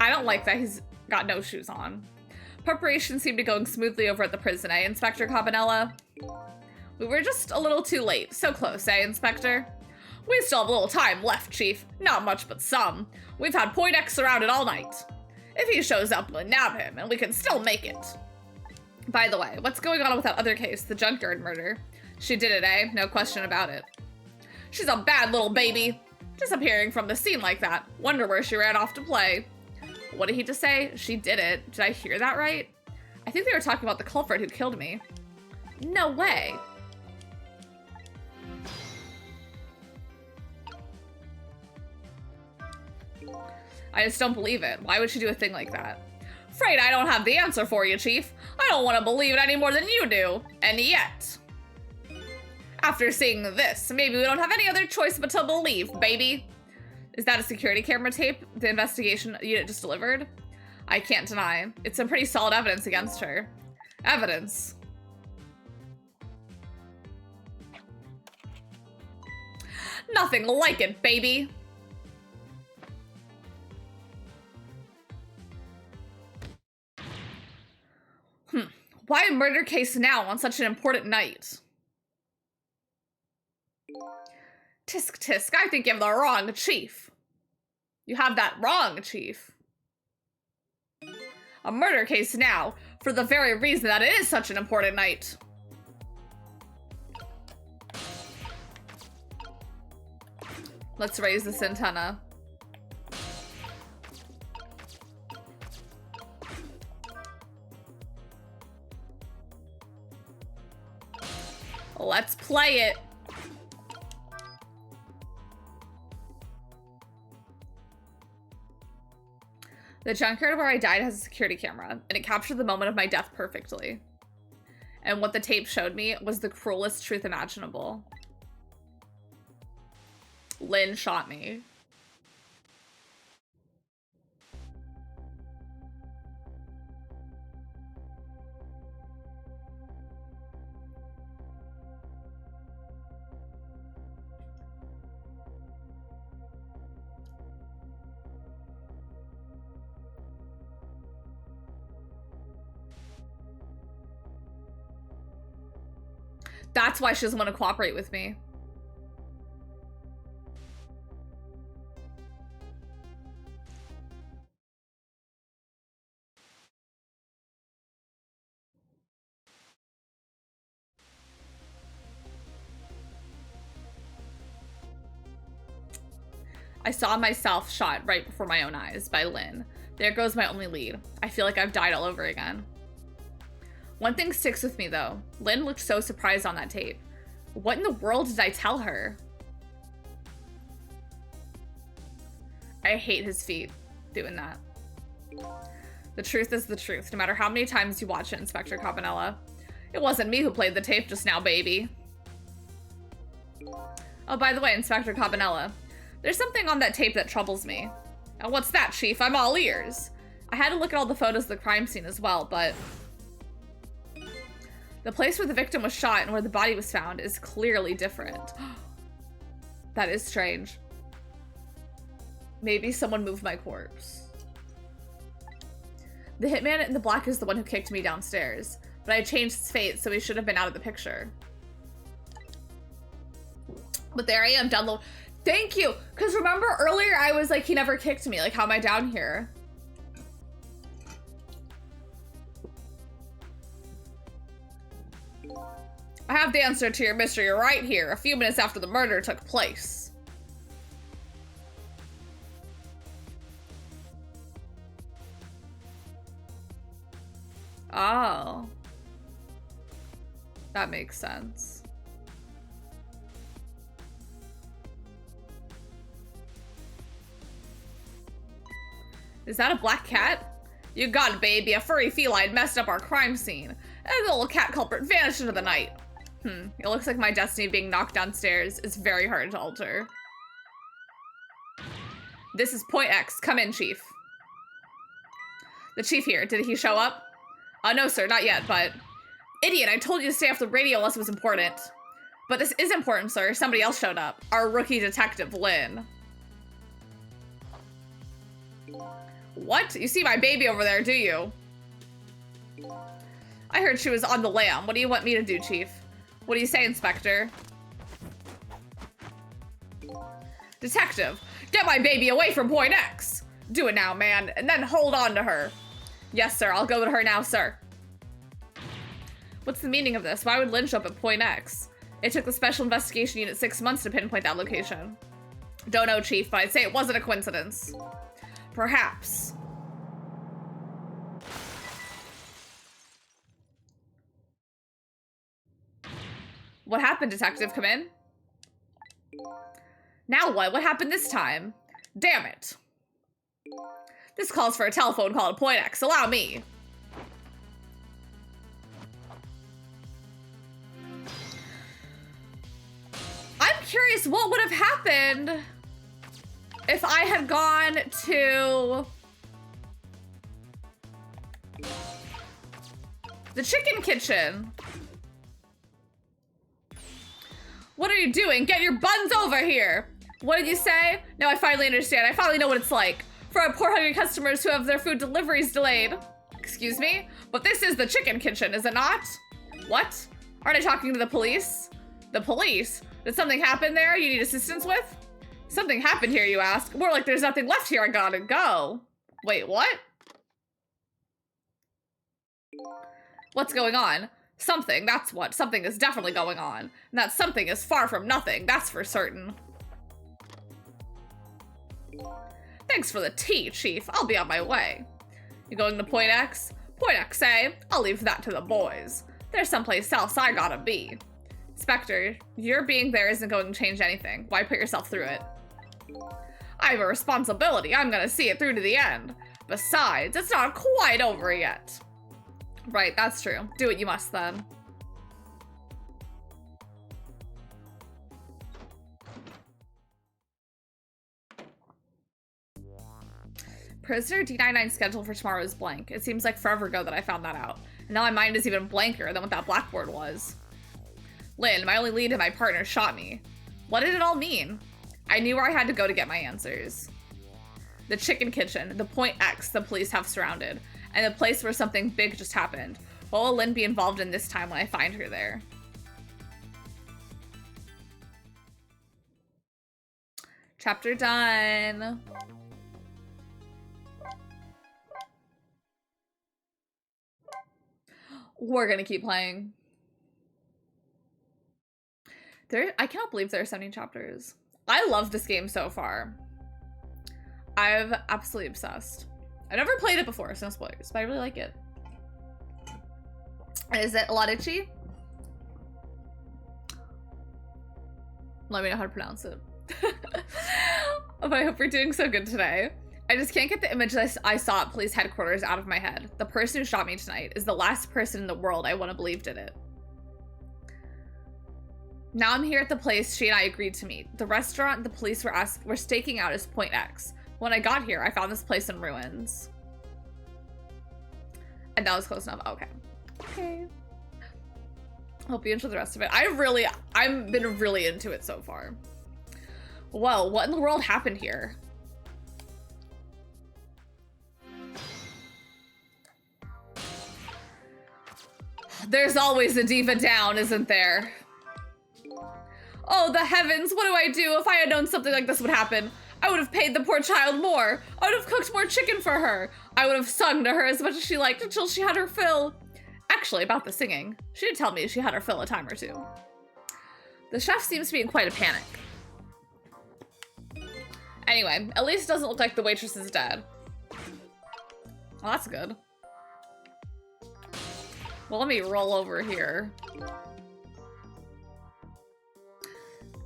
I don't like that he's got no shoes on. Preparations seem to be going smoothly over at the prison, eh, Inspector Campanella? We were just a little too late. So close, eh, Inspector? We still have a little time left, Chief. Not much, but some. We've had Point X surrounded all night. If he shows up, we'll nab him, and we can still make it. By the way, what's going on with that other case, the junkyard murder? She did it, eh? No question about it. She's a bad little baby. Disappearing from the scene like that. Wonder where she ran off to play. What did he just say? She did it. Did I hear that right? I think they were talking about the culprit who killed me. No way. I just don't believe it. Why would she do a thing like that? Afraid I don't have the answer for you, Chief. I don't want to believe it any more than you do. And yet, after seeing this, maybe we don't have any other choice but to believe, baby. Is that a security camera tape the investigation unit just delivered? I can't deny. It's some pretty solid evidence against her. Evidence. Nothing like it, baby. Why a murder case now on such an important night? Tisk tisk, I think you have the wrong chief. You have that wrong, Chief. A murder case now, for the very reason that it is such an important night. Let's raise this antenna. Let's play it. The junkyard where I died has a security camera, and it captured the moment of my death perfectly. And what the tape showed me was the cruelest truth imaginable. Lynn shot me. That's why she doesn't want to cooperate with me. I saw myself shot right before my own eyes by Lynn. There goes my only lead. I feel like I've died all over again. One thing sticks with me though. Lynn looked so surprised on that tape. What in the world did I tell her? I hate his feet doing that. The truth is the truth, no matter how many times you watch it, Inspector Campanella. It wasn't me who played the tape just now, baby. Oh, by the way, Inspector Campanella. There's something on that tape that troubles me. And what's that, Chief? I'm all ears. I had to look at all the photos of the crime scene as well, but the place where the victim was shot and where the body was found is clearly different. That is strange. Maybe someone moved my corpse. The hitman in the black is the one who kicked me downstairs, but I changed his fate, so he should have been out of the picture. But there I am, download. Thank you! Because remember earlier I was like, he never kicked me. Like, how am I down here? I have the answer to your mystery right here, a few minutes after the murder took place. Oh. That makes sense. Is that a black cat? You got it, baby. A furry feline messed up our crime scene. And the little cat culprit vanished into the night. It looks like my destiny being knocked downstairs is very hard to alter. This is Point X. Come in, Chief. The chief here. Did he show up? No, sir. Not yet, but... Idiot, I told you to stay off the radio unless it was important. But this is important, sir. Somebody else showed up. Our rookie detective, Lynn. What? You see my baby over there, do you? I heard she was on the lam. What do you want me to do, Chief? What do you say, Inspector? Detective, get my baby away from Point X. Do it now, man, and then hold on to her. Yes, sir. I'll go with her now, sir. What's the meaning of this? Why would Lynn show up at Point X? It took the Special Investigation Unit 6 months to pinpoint that location. Don't know, Chief, but I'd say it wasn't a coincidence. Perhaps. What happened, Detective? Come in. Now what? What happened this time? Damn it. This calls for a telephone call at Point X. Allow me. I'm curious what would have happened if I had gone to the chicken kitchen. What are you doing? Get your buns over here. What did you say? Now I finally understand. I finally know what it's like for our poor hungry customers who have their food deliveries delayed. Excuse me? But this is the chicken kitchen, is it not? What? Aren't I talking to the police? The police? Did something happen there you need assistance with? Something happened here, you ask? More like there's nothing left here, I gotta go. Wait, what? What's going on? Something, that's what. Something is definitely going on. And that something is far from nothing, that's for certain. Thanks for the tea, Chief. I'll be on my way. You going to Point X? Point X, eh? I'll leave that to the boys. There's someplace else I gotta be. Inspector, your being there isn't going to change anything. Why put yourself through it? I have a responsibility. I'm gonna see it through to the end. Besides, it's not quite over yet. Right, that's true. Do what you must then. Prisoner D99 schedule for tomorrow is blank. It seems like forever ago that I found that out. And now my mind is even blanker than what that blackboard was. Lynn, my only lead and my partner, shot me. What did it all mean? I knew where I had to go to get my answers. The chicken kitchen, the Point X the police have surrounded, and the place where something big just happened. What will Lynn be involved in this time when I find her there? Chapter done. We're gonna keep playing. I cannot believe there are 17 chapters. I love this game so far. I've absolutely obsessed. I've never played it before, so no spoilers, but I really like it. Is it warupeachie? Let me know how to pronounce it. But I hope you're doing so good today. I just can't get the image that I saw at police headquarters out of my head. The person who shot me tonight is the last person in the world I want to believe did it. Now I'm here at the place she and I agreed to meet. The restaurant the police were staking out is Point X. When I got here, I found this place in ruins. And that was close enough. Okay. Okay. Hope you enjoy the rest of it. I've been really into it so far. Whoa, what in the world happened here? There's always a diva down, isn't there? Oh, the heavens, what do I do? If I had known something like this would happen, I would have paid the poor child more. I would have cooked more chicken for her. I would have sung to her as much as she liked until she had her fill. Actually, about the singing, she did tell me she had her fill a time or two. The chef seems to be in quite a panic. Anyway, at least it doesn't look like the waitress is dead. Well, that's good. Well, let me roll over here.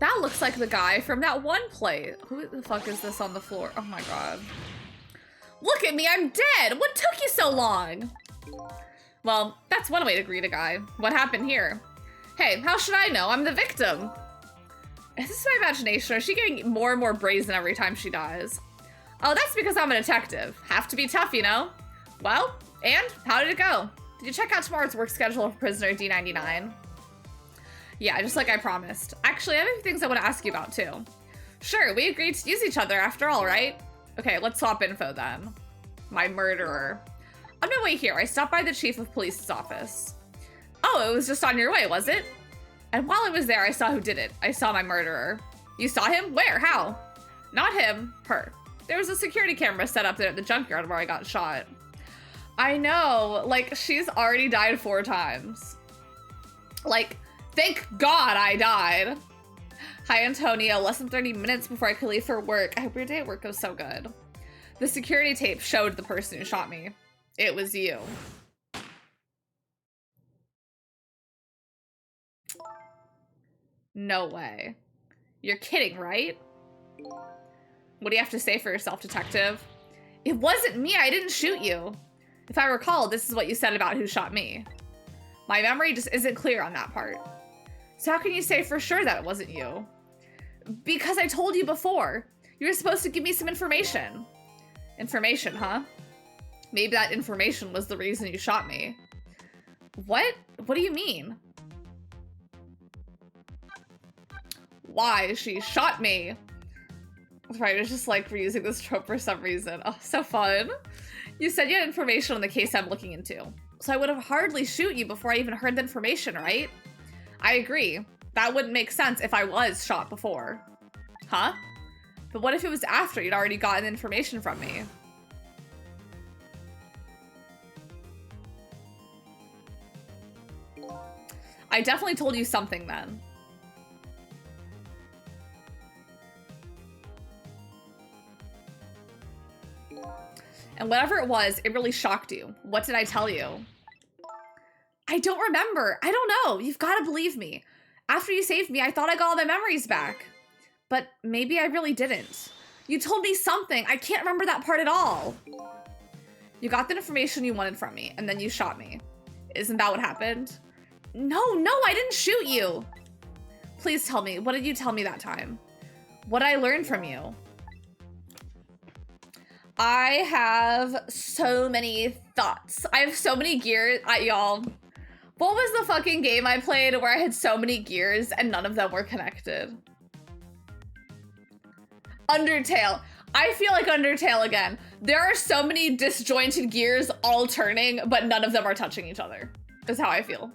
That looks like the guy from that one play. Who the fuck is this on the floor? Oh my god. Look at me, I'm dead! What took you so long? Well, that's one way to greet a guy. What happened here? Hey, how should I know? I'm the victim. Is this my imagination, or is she getting more and more brazen every time she dies? Oh, that's because I'm a detective. Have to be tough, you know? Well, and how did it go? Did you check out tomorrow's work schedule for prisoner D99? Yeah, just like I promised. Actually, I have a few things I want to ask you about too. Sure, we agreed to use each other after all, right? Okay, let's swap info then. My murderer. On my way here, I stopped by the chief of police's office. Oh, it was just on your way, was it? And while I was there, I saw who did it. I saw my murderer. You saw him? Where? How? Not him, her. There was a security camera set up there at the junkyard where I got shot. I know, like, she's already died 4 times. Like, thank God I died. Hi, Antonio. Less than 30 minutes before I could leave for work. I hope your day at work goes so good. The security tape showed the person who shot me. It was you. No way. You're kidding, right? What do you have to say for yourself, detective? It wasn't me. I didn't shoot you. If I recall, this is what you said about who shot me. My memory just isn't clear on that part. So how can you say for sure that it wasn't you? Because I told you before. You were supposed to give me some information. Information, huh? Maybe that information was the reason you shot me. What? What do you mean? Why? She shot me. Right, I was just like reusing this trope for some reason. Oh, so fun. You said you had information on the case I'm looking into. So I would have hardly shoot you before I even heard the information, right? I agree. That wouldn't make sense if I was shot before. Huh? But what if it was after you'd already gotten information from me? I definitely told you something then. And whatever it was, it really shocked you. What did I tell you? I don't remember. I don't know. You've got to believe me. After you saved me, I thought I got all my memories back. But maybe I really didn't. You told me something. I can't remember that part at all. You got the information you wanted from me, and then you shot me. Isn't that what happened? No, I didn't shoot you. Please tell me, what did you tell me that time? What did I learn from you? I have so many thoughts. I have so many gears. Y'all, what was the fucking game I played where I had so many gears and none of them were connected? Undertale. I feel like Undertale again. There are so many disjointed gears all turning, but none of them are touching each other. Is how I feel.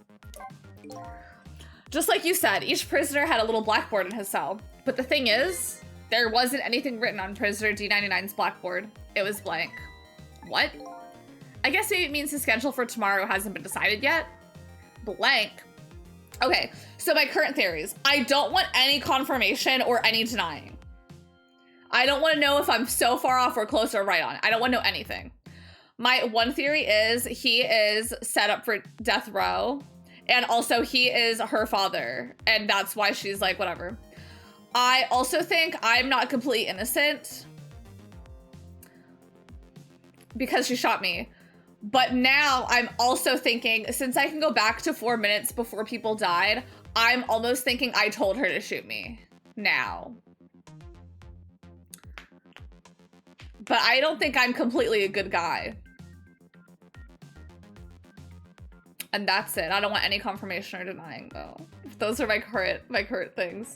Just like you said, each prisoner had a little blackboard in his cell. But the thing is, there wasn't anything written on prisoner D99's blackboard. It was blank. What? I guess maybe it means the schedule for tomorrow hasn't been decided yet. Blank. Okay, so my current theories. I don't want any confirmation or any denying. I don't want to know if I'm so far off or close or right on. I don't want to know anything. My one theory is he is set up for death row. And also he is her father. And that's why she's like, whatever. I also think I'm not completely innocent because she shot me. But now I'm also thinking, since I can go back to 4 minutes before people died, I'm almost thinking I told her to shoot me now. But I don't think I'm completely a good guy. And that's it. I don't want any confirmation or denying though. Those are my current things.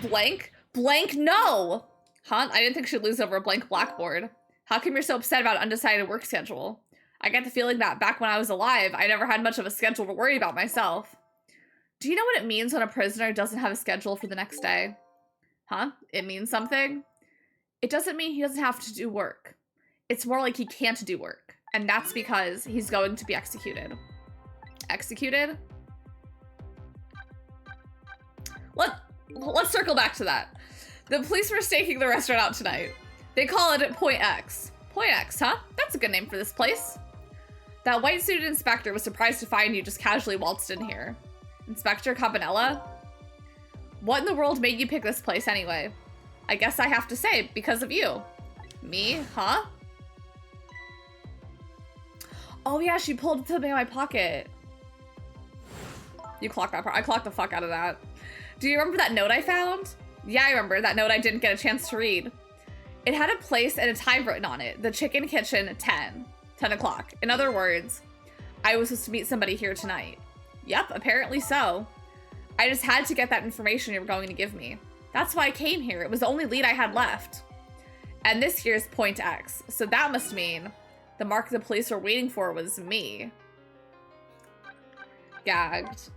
Blank? Blank no! Huh? I didn't think she'd lose over a blank blackboard. How come you're so upset about an undecided work schedule? I get the feeling that back when I was alive, I never had much of a schedule to worry about myself. Do you know what it means when a prisoner doesn't have a schedule for the next day? Huh? It means something? It doesn't mean he doesn't have to do work. It's more like he can't do work. And that's because he's going to be executed. Executed? Let's circle back to that. The police were staking the restaurant out tonight. They call it Point X. Point X, huh? That's a good name for this place. That white-suited inspector was surprised to find you just casually waltzed in here. Inspector Campanella? What in the world made you pick this place anyway? I guess I have to say, because of you. Me? Huh? Oh yeah, she pulled something out of my pocket. You clocked that part. I clocked the fuck out of that. Do you remember that note I found? Yeah, I remember that note I didn't get a chance to read. It had a place and a time written on it. The Chicken Kitchen, 10 o'clock. In other words, I was supposed to meet somebody here tonight. Yep, apparently so. I just had to get that information you were going to give me. That's why I came here. It was the only lead I had left. And this here's Point X. So that must mean the mark the police were waiting for was me. Gagged.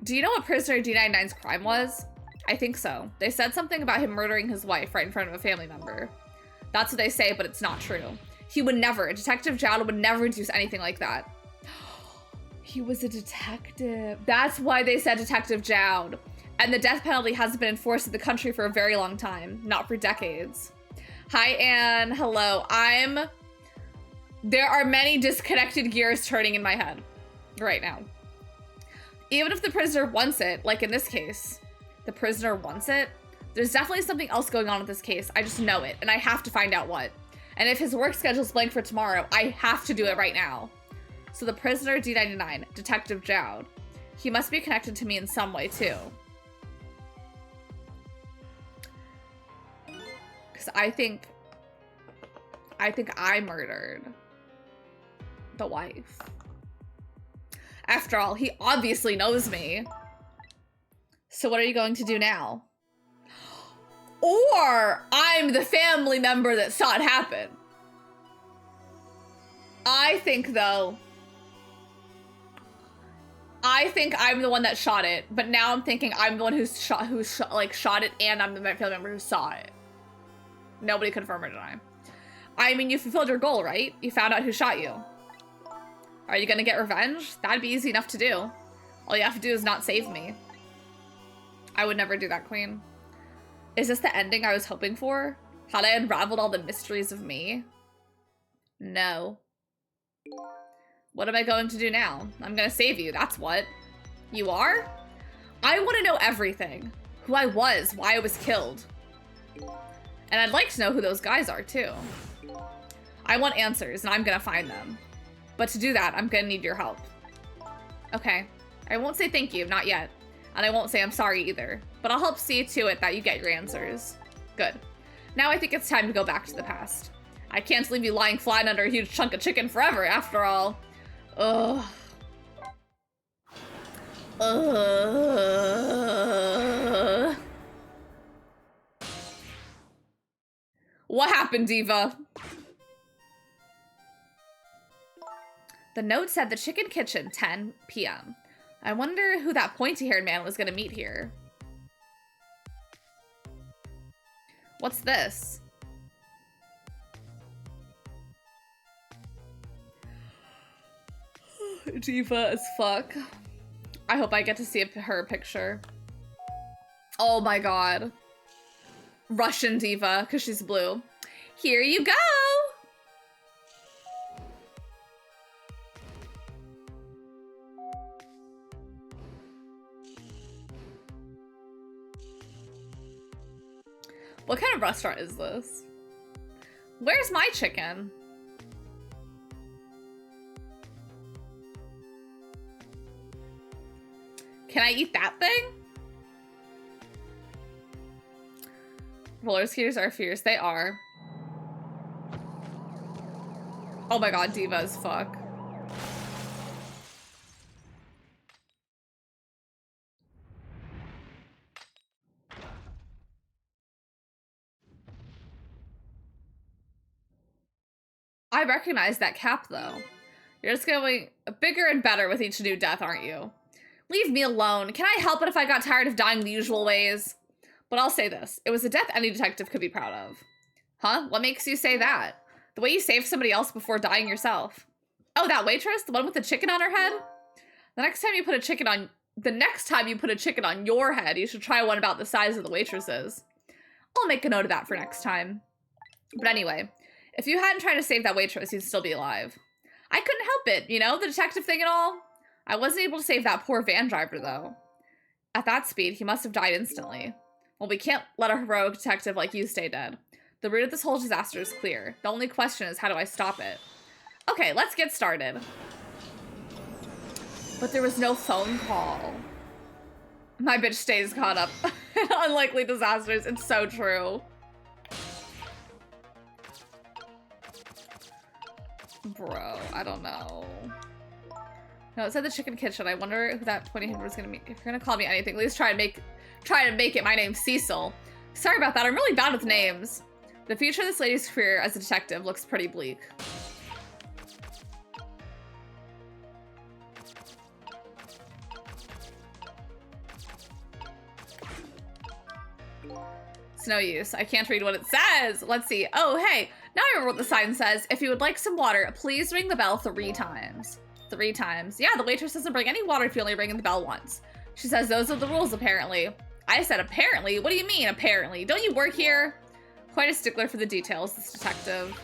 Do you know what prisoner D99's crime was? I think so. They said something about him murdering his wife right in front of a family member. That's what they say, but it's not true. He would never, Detective Jowd would never do anything like that. He was a detective. That's why they said Detective Jowd. And the death penalty hasn't been enforced in the country for a very long time. Not for decades. Hi, Anne. Hello. There are many disconnected gears turning in my head right now. Even if the prisoner wants it, like in this case, the prisoner wants it, there's definitely something else going on with this case. I just know it, and I have to find out what. And if his work schedule's blank for tomorrow, I have to do it right now. So the prisoner D99, Detective Jowd, he must be connected to me in some way too. Because I think I murdered the wife. After all, he obviously knows me. So what are you going to do now? Or I'm the family member that saw it happen. I think though, I'm the one that shot it, but now I'm thinking I'm the one who shot it, and I'm the family member who saw it. Nobody confirm or deny. I mean, you fulfilled your goal, right? You found out who shot you. Are you gonna get revenge? That'd be easy enough to do. All you have to do is not save me. I would never do that, Queen. Is this the ending I was hoping for? Had I unraveled all the mysteries of me? No. What am I going to do now? I'm gonna save you, that's what. You are? I want to know everything. Who I was, why I was killed. And I'd like to know who those guys are, too. I want answers, and I'm gonna find them. But to do that, I'm gonna need your help. Okay. I won't say thank you, not yet. And I won't say I'm sorry either. But I'll help see to it that you get your answers. Good. Now I think it's time to go back to the past. I can't leave you lying flat under a huge chunk of chicken forever, after all. Ugh. Ugh. What happened, Diva? The note said the Chicken Kitchen, 10 p.m. I wonder who that pointy-haired man was gonna meet here. What's this? Diva as fuck. I hope I get to see her picture. Oh my god. Russian diva, because she's blue. Here you go! What kind of restaurant is this? Where's my chicken? Can I eat that thing? Roller skaters are fierce. They are. Oh my god, diva as fuck. I recognize that cap, though. You're just going bigger and better with each new death, aren't you? Leave me alone. Can I help it if I got tired of dying the usual ways? But I'll say this. It was a death any detective could be proud of. Huh? What makes you say that? The way you saved somebody else before dying yourself. Oh, that waitress? The one with the chicken on her head? The next time you put a chicken on your head, you should try one about the size of the waitress's. I'll make a note of that for next time. But anyway, if you hadn't tried to save that waitress, you'd still be alive. I couldn't help it, you know, the detective thing and all. I wasn't able to save that poor van driver, though. At that speed, he must have died instantly. Well, we can't let a heroic detective like you stay dead. The root of this whole disaster is clear. The only question is, how do I stop it? Okay, let's get started. But there was no phone call. My bitch stays caught up in unlikely disasters. It's so true. Bro, I don't know. No, it said the chicken kitchen. I wonder who that pointy finger was gonna make. If you're gonna call me anything, at least try to make it my name's Cecil. Sorry about that, I'm really bad with names. The future of this lady's career as a detective looks pretty bleak. It's no use. I can't read what it says. Let's see. Oh, hey. Now I remember what the sign says. If you would like some water, please ring the bell 3 times. 3 times. Yeah, the waitress doesn't bring any water if you only ring the bell once. She says those are the rules, apparently. I said apparently? What do you mean, apparently? Don't you work here? Quite a stickler for the details, this detective.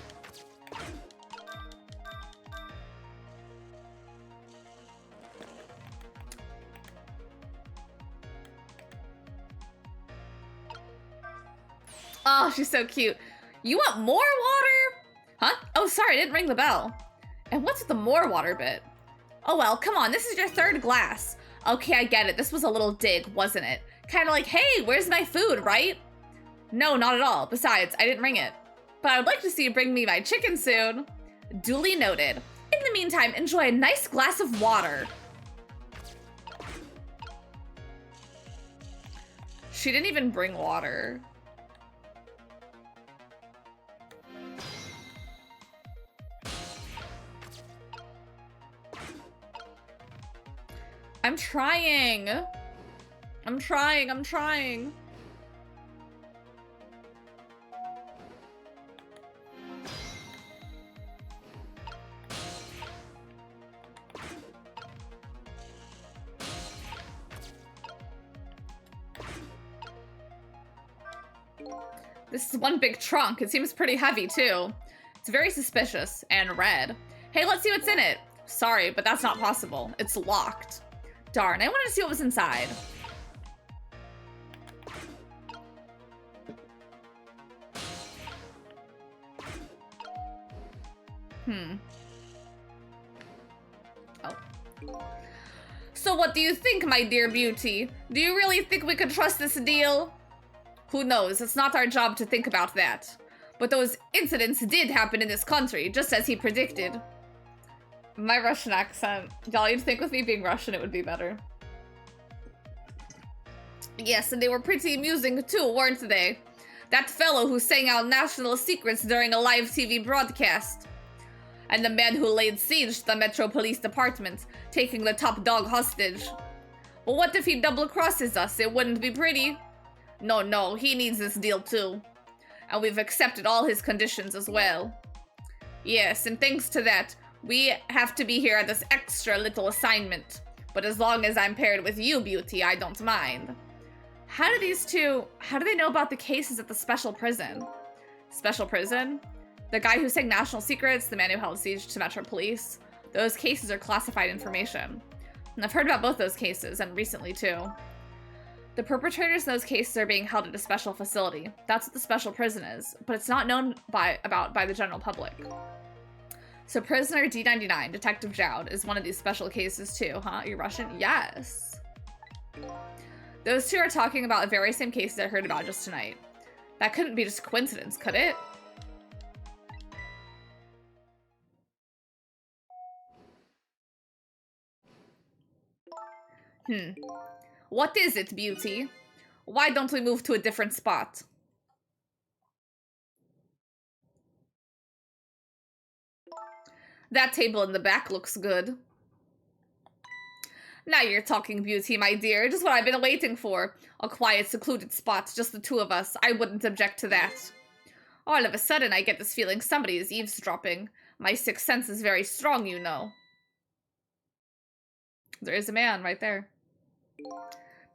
Oh, she's so cute. You want more water? Huh? Oh, sorry, I didn't ring the bell. And what's with the more water bit? Oh well, come on, this is your 3rd glass. Okay, I get it. This was a little dig, wasn't it? Kind of like, hey, where's my food, right? No, not at all. Besides, I didn't ring it. But I would like to see you bring me my chicken soon. Duly noted. In the meantime, enjoy a nice glass of water. She didn't even bring water. I'm trying. I'm trying. This is one big trunk. It seems pretty heavy, too. It's very suspicious and red. Hey, let's see what's in it. Sorry, but that's not possible. It's locked. Darn, I wanted to see what was inside. Oh. So what do you think, my dear beauty? Do you really think we can trust this deal? Who knows? It's not our job to think about that. But those incidents did happen in this country, just as he predicted. My Russian accent. Y'all, you'd think with me being Russian it would be better. Yes, and they were pretty amusing too, weren't they? That fellow who sang out national secrets during a live TV broadcast. And the man who laid siege to the Metro Police Department, taking the top dog hostage. Well, what if he double-crosses us? It wouldn't be pretty. No, he needs this deal too. And we've accepted all his conditions as well. Yes, and thanks to that, we have to be here at this extra little assignment. But as long as I'm paired with you, beauty, I don't mind. How do they know about the cases at the special prison? Special prison? The guy who sang national secrets, the man who held siege to Metro Police. Those cases are classified information. And I've heard about both those cases, and recently too. The perpetrators in those cases are being held at a special facility. That's what the special prison is, but it's not known about by the general public. So prisoner D99, Detective Jowd, is one of these special cases too, huh? You're Russian? Yes. Those two are talking about the very same cases I heard about just tonight. That couldn't be just a coincidence, could it? What is it, Beauty? Why don't we move to a different spot? That table in the back looks good. Now you're talking, Beauty, my dear. Just what I've been waiting for. A quiet, secluded spot, just the two of us. I wouldn't object to that. All of a sudden, I get this feeling somebody is eavesdropping. My sixth sense is very strong, you know. There is a man right there.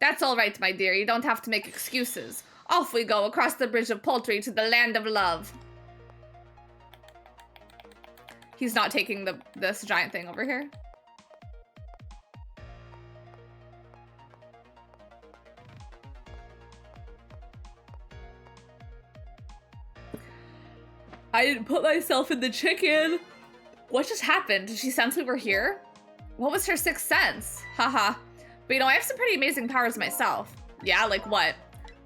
That's all right, my dear. You don't have to make excuses. Off we go across the bridge of poultry to the land of love. He's not taking this giant thing over here. I didn't put myself in the chicken. What just happened? Did she sense we were here? What was her sixth sense? Haha. But you know, I have some pretty amazing powers myself. Yeah, like what?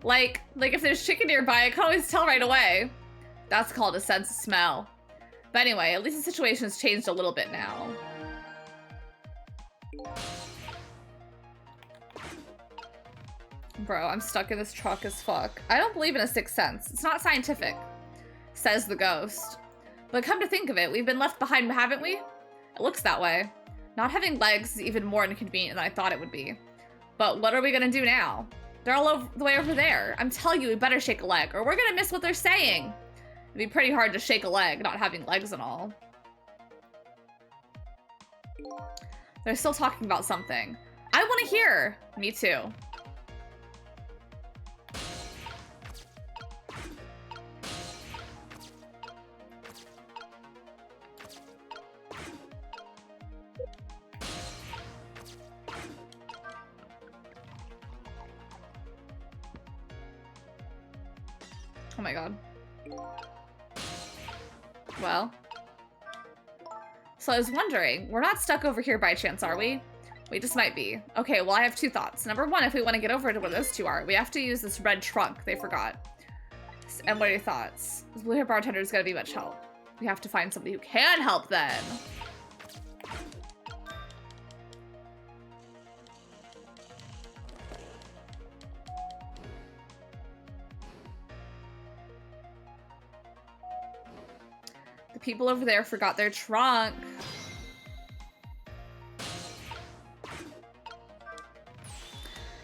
Like if there's chicken nearby, I can always tell right away. That's called a sense of smell. But anyway, at least the situation has changed a little bit now. Bro, I'm stuck in this truck as fuck. I don't believe in a sixth sense. It's not scientific, says the ghost. But come to think of it, we've been left behind, haven't we? It looks that way. Not having legs is even more inconvenient than I thought it would be. But what are we gonna do now? They're all over the way over there. I'm telling you, we better shake a leg, or we're gonna miss what they're saying. It'd be pretty hard to shake a leg, not having legs and all. They're still talking about something. I want to hear. Me too. Oh my god. Well. So I was wondering, we're not stuck over here by chance, are we? We just might be. Okay, well I have two thoughts. Number one, if we want to get over to where those two are, we have to use this red trunk they forgot. And what are your thoughts? This blue hair bartender is going to be much help. We have to find somebody who can help then. The people over there forgot their trunk.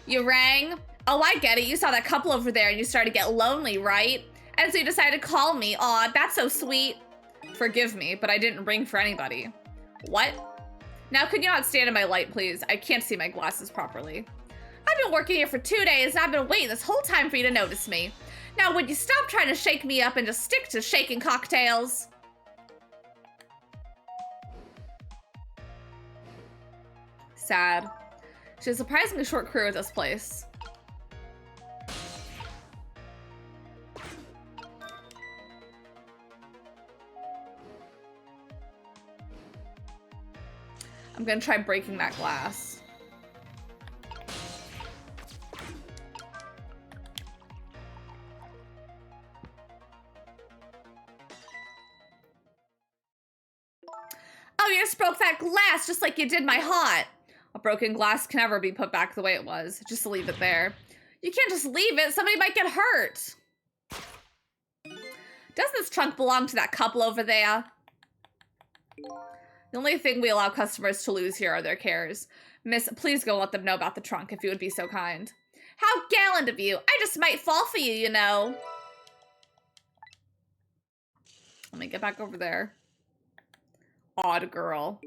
You rang? Oh, I get it. You saw that couple over there and you started to get lonely, right? And so you decided to call me. Aw, that's so sweet. Forgive me, but I didn't ring for anybody. What? Now, could you not stand in my light, please? I can't see my glasses properly. I've been working here for 2 days and I've been waiting this whole time for you to notice me. Now, would you stop trying to shake me up and just stick to shaking cocktails? Sad. She has a surprisingly short career with this place. I'm gonna try breaking that glass. Oh, you just broke that glass just like you did my heart. A broken glass can never be put back the way it was. Just leave it there. You can't just leave it. Somebody might get hurt. Doesn't this trunk belong to that couple over there? The only thing we allow customers to lose here are their cares. Miss, please go let them know about the trunk if you would be so kind. How gallant of you. I just might fall for you, you know. Let me get back over there. Odd girl.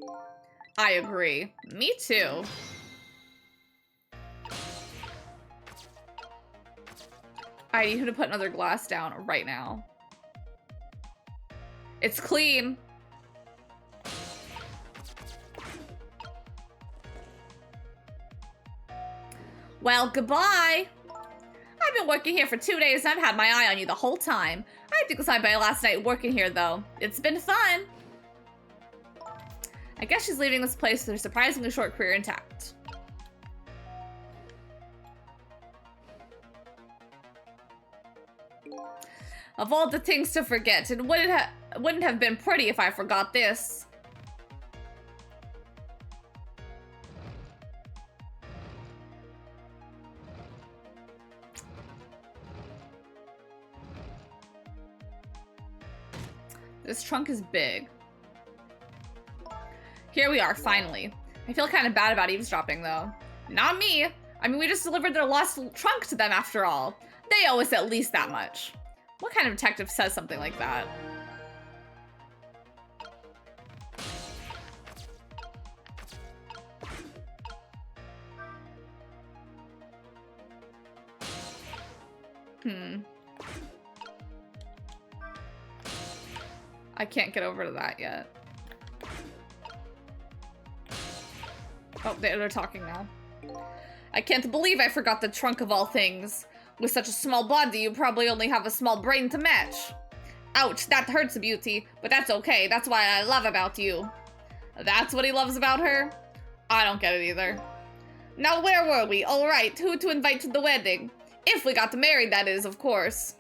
I agree. Me too. I need him to put another glass down right now. It's clean. Well, goodbye. I've been working here for 2 days and I've had my eye on you the whole time. I think it was my last night working here, though. It's been fun. I guess she's leaving this place with her surprisingly short career intact. Of all the things to forget, it wouldn't have been pretty if I forgot this. This trunk is big. Here we are, finally. I feel kind of bad about eavesdropping, though. Not me. I mean, we just delivered their lost trunk to them, after all. They owe us at least that much. What kind of detective says something like that? I can't get over to that yet. Oh, they're talking now. I can't believe I forgot the trunk of all things. With such a small body, you probably only have a small brain to match. Ouch, that hurts, Beauty, but that's okay. That's why I love about you. That's what he loves about her? I don't get it either. Now, where were we? All right, who to invite to the wedding? If we got married, that is, of course.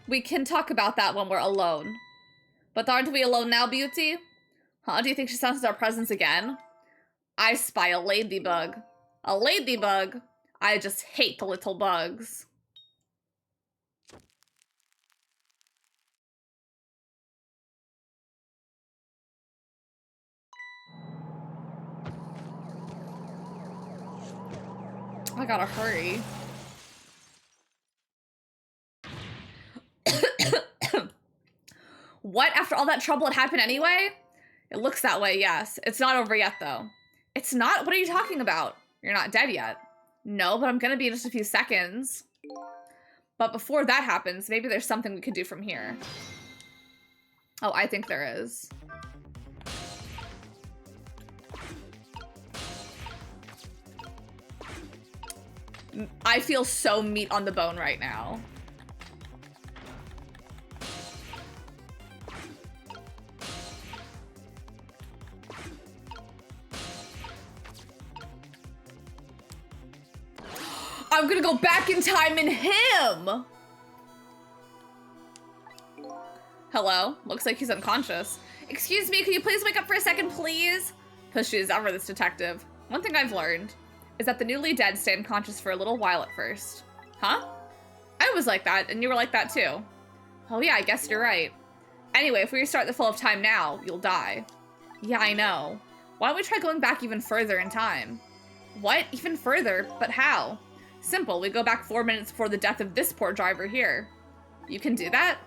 We can talk about that when we're alone. But aren't we alone now, Beauty? Huh? Do you think she senses our presence again? I spy a ladybug. A ladybug? I just hate the little bugs. I gotta hurry. What? After all that trouble, it happened anyway? It looks that way, yes. It's not over yet, though. It's not? What are you talking about? You're not dead yet. No, but I'm gonna be in just a few seconds. But before that happens, maybe there's something we could do from here. Oh, I think there is. I feel so meat on the bone right now. I'm gonna go back in time and him! Hello? Looks like he's unconscious. Excuse me, could you please wake up for a second, please? Pushy as ever, this detective. One thing I've learned is that the newly dead stay unconscious for a little while at first. Huh? I was like that, and you were like that too. Oh yeah, I guess you're right. Anyway, if we restart the flow of time now, you'll die. Yeah, I know. Why don't we try going back even further in time? What? Even further? But how? Simple, we go back 4 minutes before the death of this poor driver here. You can do that?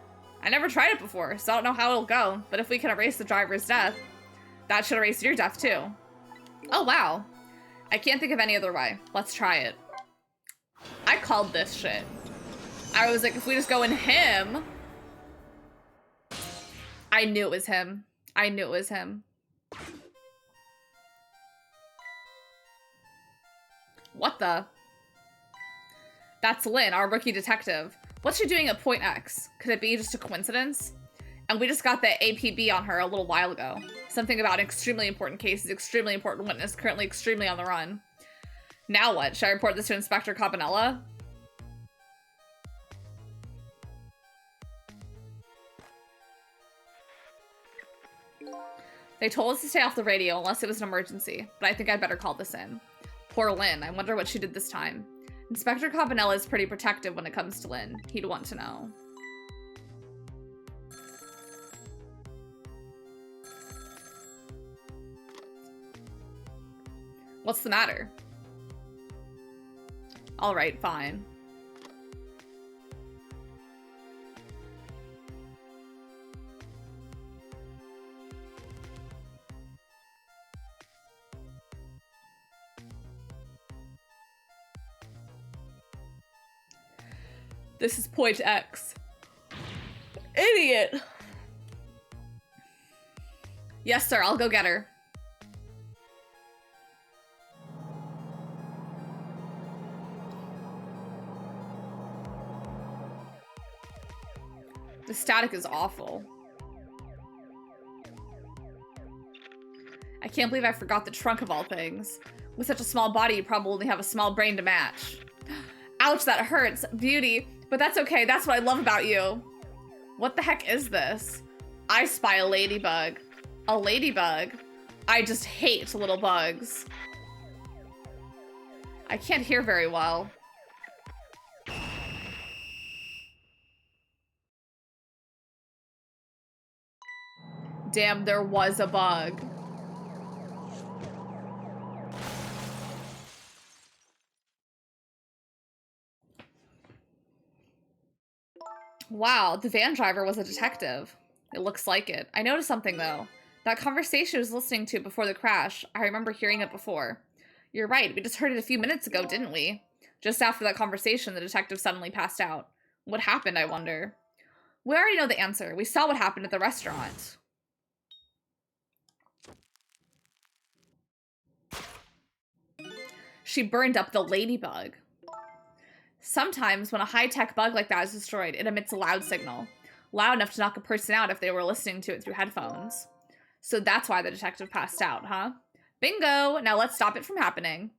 I never tried it before, so I don't know how it'll go, but if we can erase the driver's death, that should erase your death too. Oh wow. I can't think of any other way. Let's try it. I called this shit. I was like, if we just go in him. I knew it was him. I knew it was him. What the? That's Lynn, our rookie detective. What's she doing at Point X? Could it be just a coincidence? And we just got the APB on her a little while ago. Something about an extremely important case, extremely important witness, currently extremely on the run. Now what? Should I report this to Inspector Campanella? They told us to stay off the radio unless it was an emergency, but I think I'd better call this in. Poor Lynn, I wonder what she did this time. Inspector Campanella is pretty protective when it comes to Lynn. He'd want to know. What's the matter? All right, fine. This is Point X. Idiot! Yes, sir, I'll go get her. The static is awful. I can't believe I forgot the trunk of all things. With such a small body, you probably only have a small brain to match. Ouch, that hurts. Beauty. But that's okay. That's what I love about you. What the heck is this? I spy a ladybug. A ladybug? I just hate little bugs. I can't hear very well. Damn, there was a bug. Wow, the van driver was a detective. It looks like it. I noticed something though. That conversation I was listening to before the crash, I remember hearing it before. You're right, we just heard it a few minutes ago, didn't we? Just after that conversation, the detective suddenly passed out. What happened, I wonder? We already know the answer. We saw what happened at the restaurant. She burned up the ladybug. Sometimes when a high-tech bug like that is destroyed, it emits a loud signal. Loud enough to knock a person out if they were listening to it through headphones. So that's why the detective passed out, huh? Bingo! Now let's stop it from happening.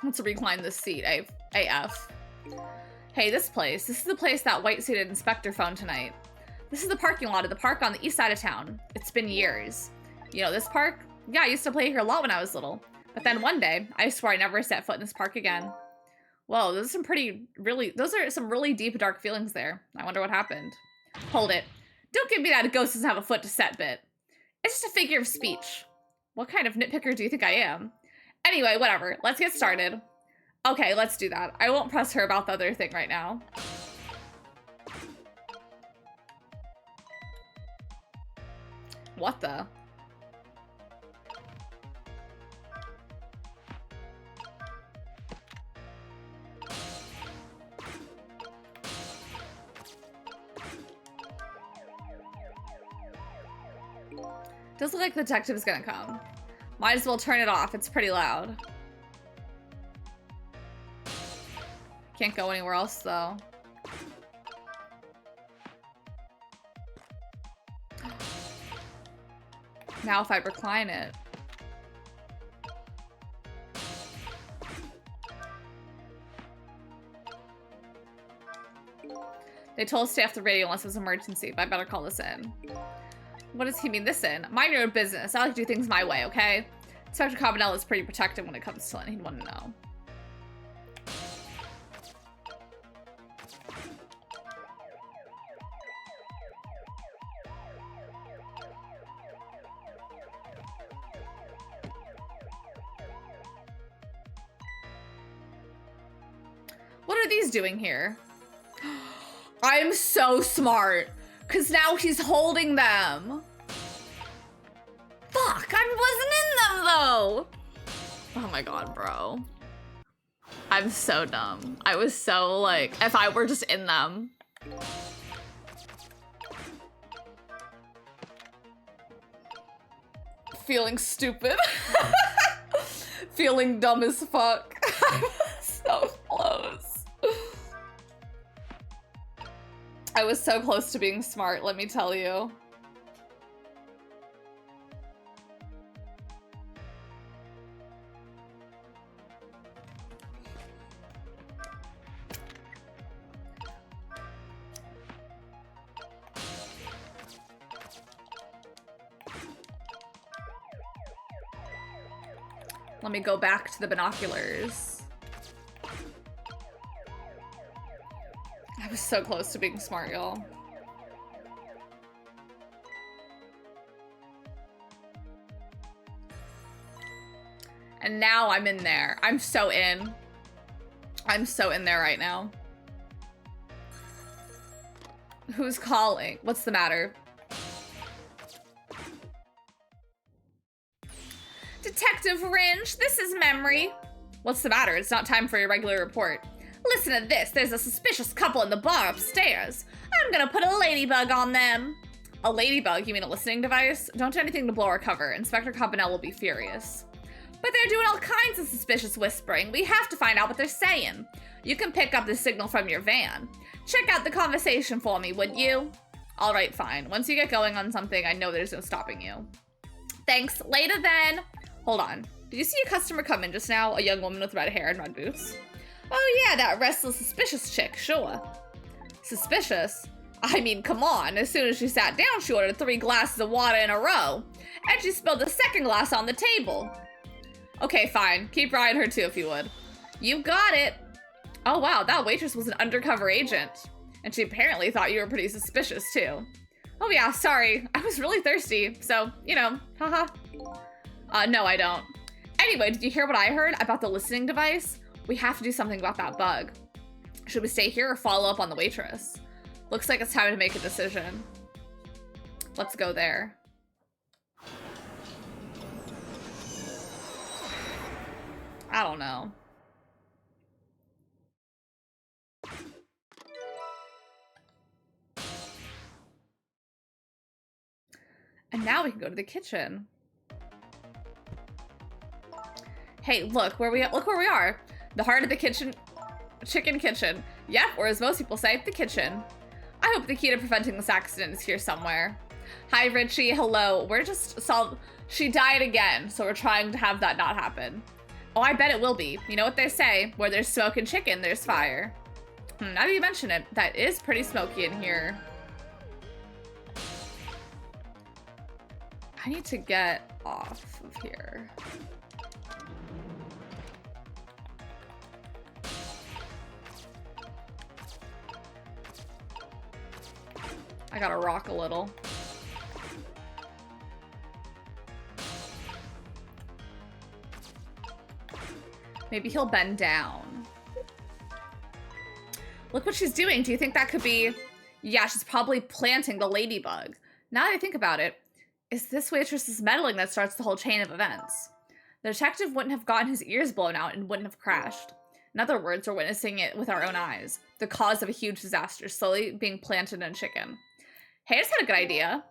Let's recline this seat, AF. Hey, this is the place that white-suited inspector phoned tonight. This is the parking lot of the park on the east side of town. It's been years. You know this park? Yeah, I used to play here a lot when I was little. But then one day, I swore I never set foot in this park again. Whoa, those are some really deep, dark feelings there. I wonder what happened. Hold it. Don't give me that a ghost doesn't have a foot to set bit. It's just a figure of speech. What kind of nitpicker do you think I am? Anyway, whatever. Let's get started. Okay, let's do that. I won't press her about the other thing right now. What the? Does look like the detective's gonna come. Might as well turn it off. It's pretty loud. Can't go anywhere else though. Now if I recline it. They told us to stay off the radio unless it's an emergency, but I better call this in. What does he mean this in? Mind your own business. I like to do things my way, okay? Inspector Cobanella is pretty protective when it comes to letting he'd want to know. What are these doing here? I'm so smart. Because now he's holding them. Fuck, I wasn't in them though. Oh my god, bro. I'm so dumb. I was so like, if I were just in them. Feeling stupid. Feeling dumb as fuck. So close. I was so close to being smart, let me tell you. Let me go back to the binoculars. I was so close to being smart, y'all. And now I'm in there. I'm so in. I'm so in there right now. Who's calling? What's the matter? Detective Ringe, this is Memory. What's the matter? It's not time for your regular report. Listen to this. There's a suspicious couple in the bar upstairs. I'm gonna put a ladybug on them. A ladybug? You mean a listening device? Don't do anything to blow our cover. Inspector Cobanella will be furious. But they're doing all kinds of suspicious whispering. We have to find out what they're saying. You can pick up the signal from your van. Check out the conversation for me, would you? All right, fine. Once you get going on something, I know there's no stopping you. Thanks. Later then. Hold on. Did you see a customer come in just now? A young woman with red hair and red boots? Oh yeah, that restless, suspicious chick, sure. Suspicious? I mean, come on. As soon as she sat down, she ordered 3 glasses of water in a row. And she spilled the second glass on the table. Okay, fine. Keep riding her too, if you would. You got it. Oh wow, that waitress was an undercover agent. And she apparently thought you were pretty suspicious too. Oh yeah, sorry. I was really thirsty. So, you know, haha. No, I don't. Anyway, did you hear what I heard about the listening device? We have to do something about that bug. Should we stay here or follow up on the waitress? Looks like it's time to make a decision. Let's go there. I don't know. And now we can go to the kitchen. Hey, look where we are. The heart of the kitchen, chicken kitchen. Yep, or as most people say, the kitchen. I hope the key to preventing this accident is here somewhere. Hi, Richie. Hello. We're just she died again, so we're trying to have that not happen. Oh, I bet it will be. You know what they say? Where there's smoke and chicken, there's fire. Now that you mention it, that is pretty smoky in here. I need to get off of here. I gotta rock a little. Maybe he'll bend down. Look what she's doing. Do you think that could be... Yeah, she's probably planting the ladybug. Now that I think about it, it's this waitress's meddling that starts the whole chain of events. The detective wouldn't have gotten his ears blown out and wouldn't have crashed. In other words, we're witnessing it with our own eyes. The cause of a huge disaster slowly being planted in a chicken. Hey, I just had a good idea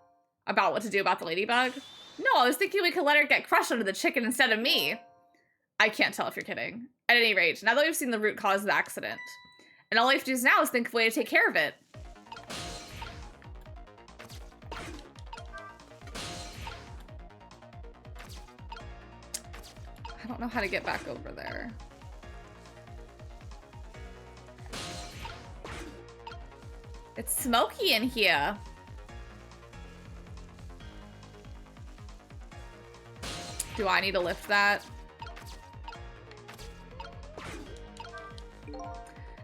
about what to do about the ladybug. No, I was thinking we could let her get crushed under the chicken instead of me. I can't tell if you're kidding. At any rate, now that we've seen the root cause of the accident, and all we have to do now is think of a way to take care of it. I don't know how to get back over there. It's smoky in here. Do I need to lift that?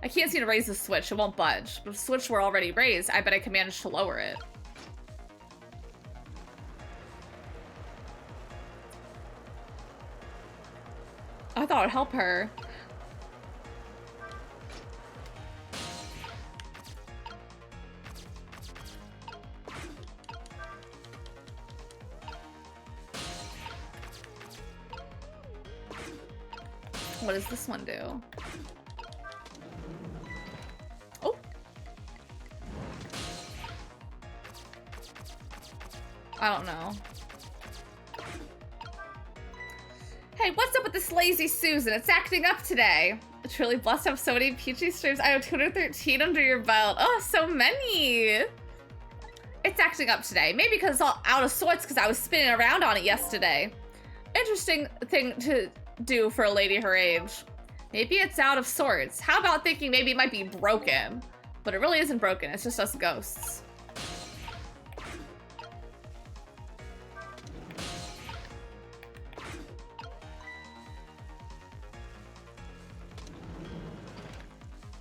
I can't seem to raise the switch. It won't budge. But if the switch were already raised, I bet I can manage to lower it. I thought it would help her. What does this one do? Oh. I don't know. Hey, what's up with this lazy Susan? It's acting up today. It's really blessed to have so many peachy streams. I have 213 under your belt. Oh, so many. It's acting up today. Maybe because it's all out of sorts because I was spinning around on it yesterday. Interesting thing to do for a lady her age. Maybe it's out of sorts. How about thinking maybe it might be broken? But it really isn't broken. It's just us ghosts.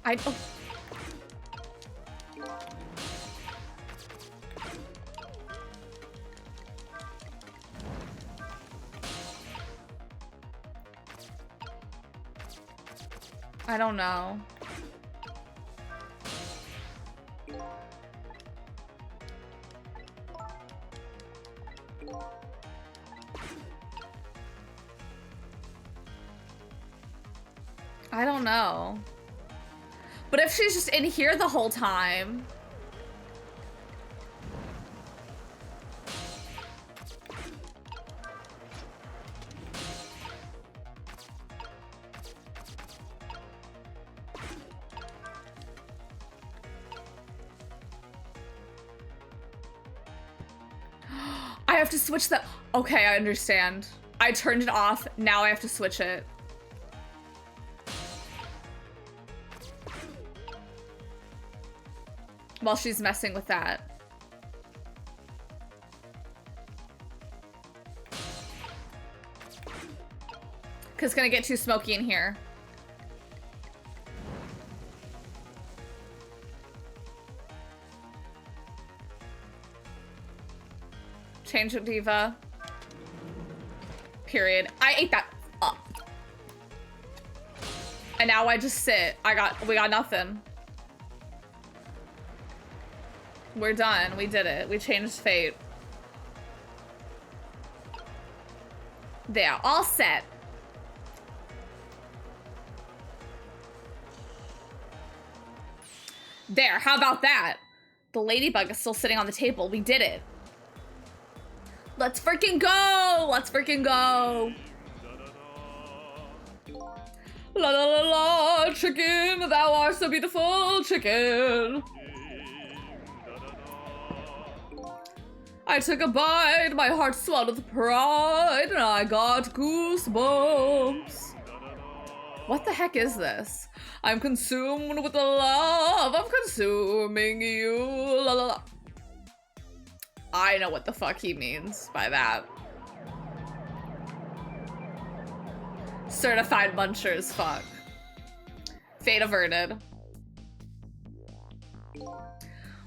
Oh. I don't know. I don't know. But if she's just in here the whole time... have to switch the... Okay, I understand. I turned it off. Now I have to switch it. While she's messing with that. Because it's gonna get too smoky in here. Change of diva. Period. I ate that up. And now I just sit. We got nothing. We're done. We did it. We changed fate. There, all set. There, how about that? The ladybug is still sitting on the table. We did it. Let's freaking go! Let's freaking go! La la la la, chicken, thou art so beautiful, chicken. I took a bite, my heart swelled with pride, and I got goosebumps. What the heck is this? I'm consumed with the love of consuming you. La la la. I know what the fuck he means by that. Certified munchers, fuck. Fate averted.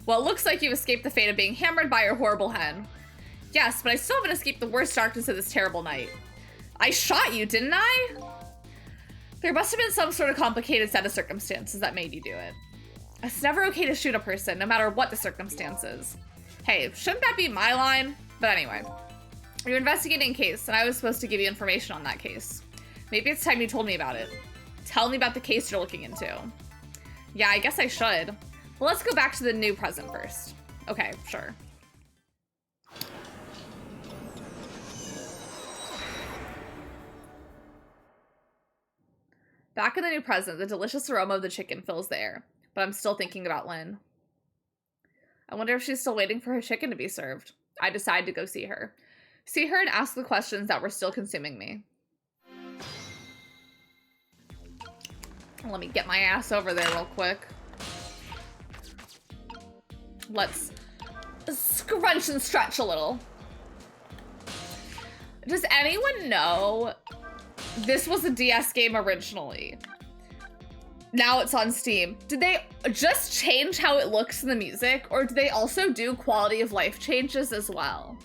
Well, it looks like you escaped the fate of being hammered by your horrible hen. Yes, but I still haven't escaped the worst darkness of this terrible night. I shot you, didn't I? There must have been some sort of complicated set of circumstances that made you do it. It's never okay to shoot a person, no matter what the circumstances. Hey, shouldn't that be my line? But anyway, you're investigating a case, and I was supposed to give you information on that case. Maybe it's time you told me about it. Tell me about the case you're looking into. Yeah, I guess I should. Well, let's go back to the new present first. Okay, sure. Back in the new present, the delicious aroma of the chicken fills the air, but I'm still thinking about Lynn. I wonder if she's still waiting for her chicken to be served. I decide to go see her. See her and ask the questions that were still consuming me. Let me get my ass over there real quick. Let's scrunch and stretch a little. Does anyone know this was a DS game originally? Now it's on Steam. Did they just change how it looks in the music, or do they also do quality of life changes as well?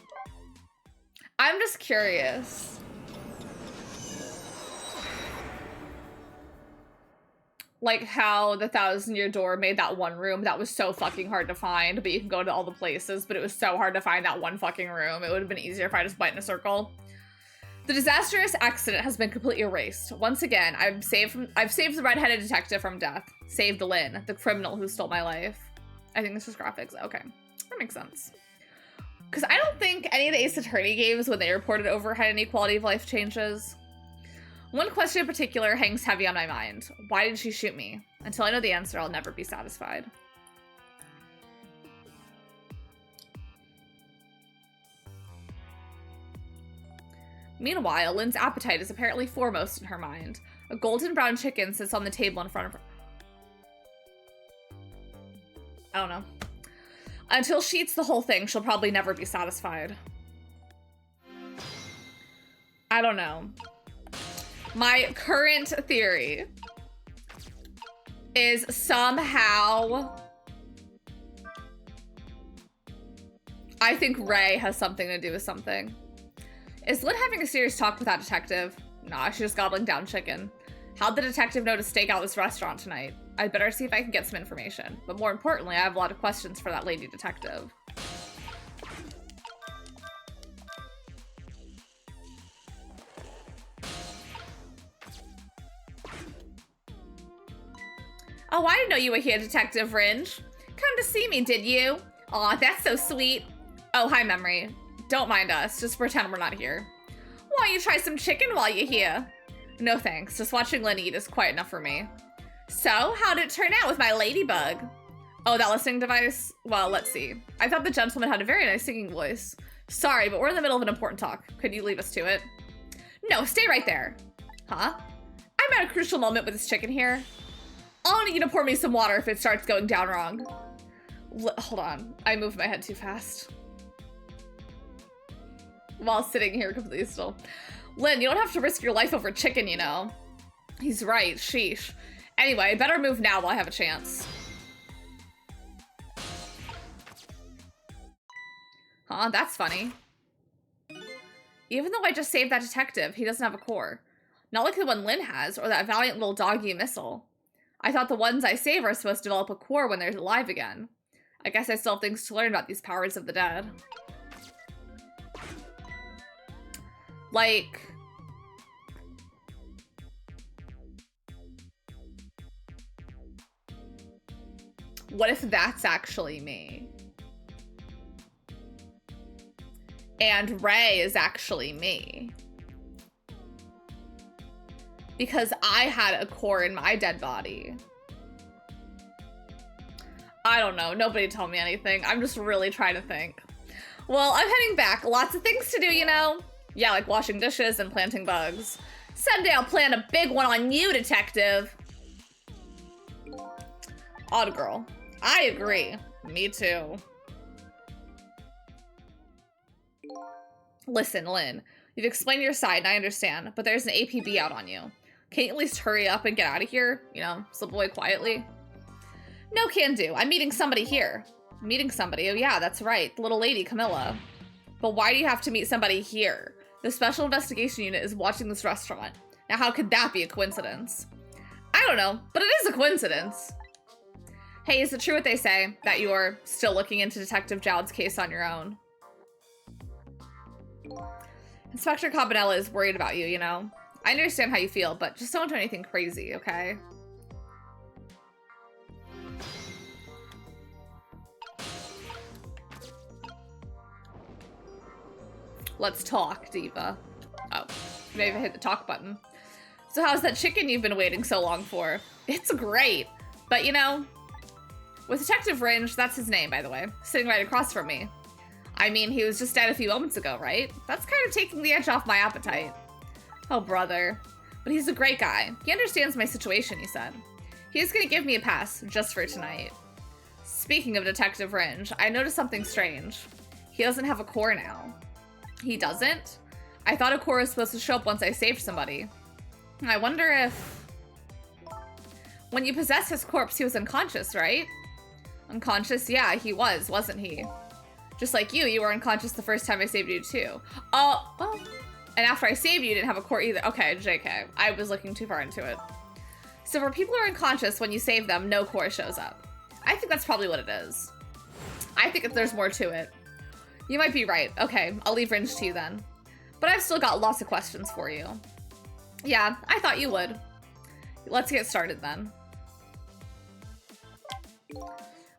I'm just curious. Like how the 1,000-Year Door made that one room that was so fucking hard to find, but you can go to all the places, but it was so hard to find that one fucking room. It would have been easier if I just went in a circle. The disastrous accident has been completely erased. Once again, I've saved the red-headed detective from death. Saved Lynn, the criminal who stole my life. I think this was graphics. Okay, that makes sense. Because I don't think any of the Ace Attorney games, when they reported over, had any quality of life changes. One question in particular hangs heavy on my mind. Why did she shoot me? Until I know the answer, I'll never be satisfied. Meanwhile, Lynn's appetite is apparently foremost in her mind. A golden brown chicken sits on the table in front of her. I don't know. Until she eats the whole thing, she'll probably never be satisfied. I don't know. My current theory is somehow I think Ray has something to do with something. Is Lynn having a serious talk with that detective? Nah, she's just gobbling down chicken. How'd the detective know to stake out this restaurant tonight? I'd better see if I can get some information. But more importantly, I have a lot of questions for that lady detective. Oh, I didn't know you were here, Detective Ringe. Come to see me, did you? Aw, that's so sweet. Oh, hi, Memory. Don't mind us. Just pretend we're not here. Why don't you try some chicken while you're here? No thanks. Just watching Lynn eat is quite enough for me. So, how'd it turn out with my ladybug? Oh, that listening device? Well, let's see. I thought the gentleman had a very nice singing voice. Sorry, but we're in the middle of an important talk. Could you leave us to it? No, stay right there. Huh? I'm at a crucial moment with this chicken here. I'll need you to pour me some water if it starts going down wrong. Hold on. I moved my head too fast. While sitting here completely still. Lynn, you don't have to risk your life over chicken, you know. He's right. Sheesh. Anyway, I better move now while I have a chance. Huh? That's funny. Even though I just saved that detective, he doesn't have a core. Not like the one Lynn has, or that valiant little doggy missile. I thought the ones I save are supposed to develop a core when they're alive again. I guess I still have things to learn about these powers of the dead. Like... what if that's actually me? And Ray is actually me. Because I had a core in my dead body. I don't know. Nobody told me anything. I'm just really trying to think. Well, I'm heading back. Lots of things to do, you know? Yeah, like washing dishes and planting bugs. Someday I'll plant a big one on you, detective. Odd girl. I agree. Me too. Listen, Lynn. You've explained your side and I understand, but there's an APB out on you. Can't you at least hurry up and get out of here? You know, slip away quietly. No can do. I'm meeting somebody here. Meeting somebody? Oh yeah, that's right. The little lady, Camilla. But why do you have to meet somebody here? The Special Investigation Unit is watching this restaurant. Now how could that be a coincidence? I don't know, but it is a coincidence. Hey, is it true what they say, that you're still looking into Detective Jowd's case on your own? Inspector Cabanella is worried about you, you know? I understand how you feel, but just don't do anything crazy, okay? Let's talk, Diva. Oh, maybe I hit the talk button. So how's that chicken you've been waiting so long for? It's great, but you know, with Detective Ringe, that's his name, by the way, sitting right across from me. I mean, he was just dead a few moments ago, right? That's kind of taking the edge off my appetite. Oh, brother. But he's a great guy. He understands my situation, he said. He's gonna give me a pass, just for tonight. Speaking of Detective Ringe, I noticed something strange. He doesn't have a core now. He doesn't? I thought a core was supposed to show up once I saved somebody. I wonder if... when you possessed his corpse, he was unconscious, right? Unconscious? Yeah, he was, wasn't he? Just like you were unconscious the first time I saved you too. Oh, well. And after I saved you, you didn't have a core either. Okay, JK. I was looking too far into it. So for people who are unconscious, when you save them, no core shows up. I think that's probably what it is. I think there's more to it. You might be right. Okay, I'll leave Ringe to you then. But I've still got lots of questions for you. Yeah, I thought you would. Let's get started then.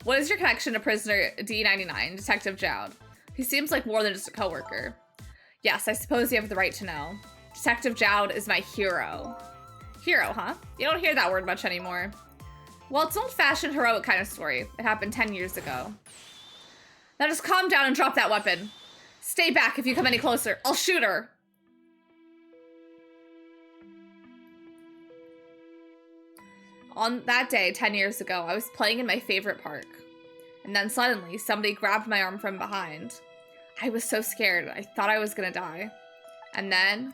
What is your connection to prisoner D99, Detective Jowd? He seems like more than just a coworker. Yes, I suppose you have the right to know. Detective Jowd is my hero. Hero, huh? You don't hear that word much anymore. Well, it's an old-fashioned heroic kind of story. It happened 10 years ago. Now just calm down and drop that weapon. Stay back if you come any closer. I'll shoot her. On that day, 10 years ago, I was playing in my favorite park. And then suddenly, somebody grabbed my arm from behind. I was so scared. I thought I was gonna die. And then...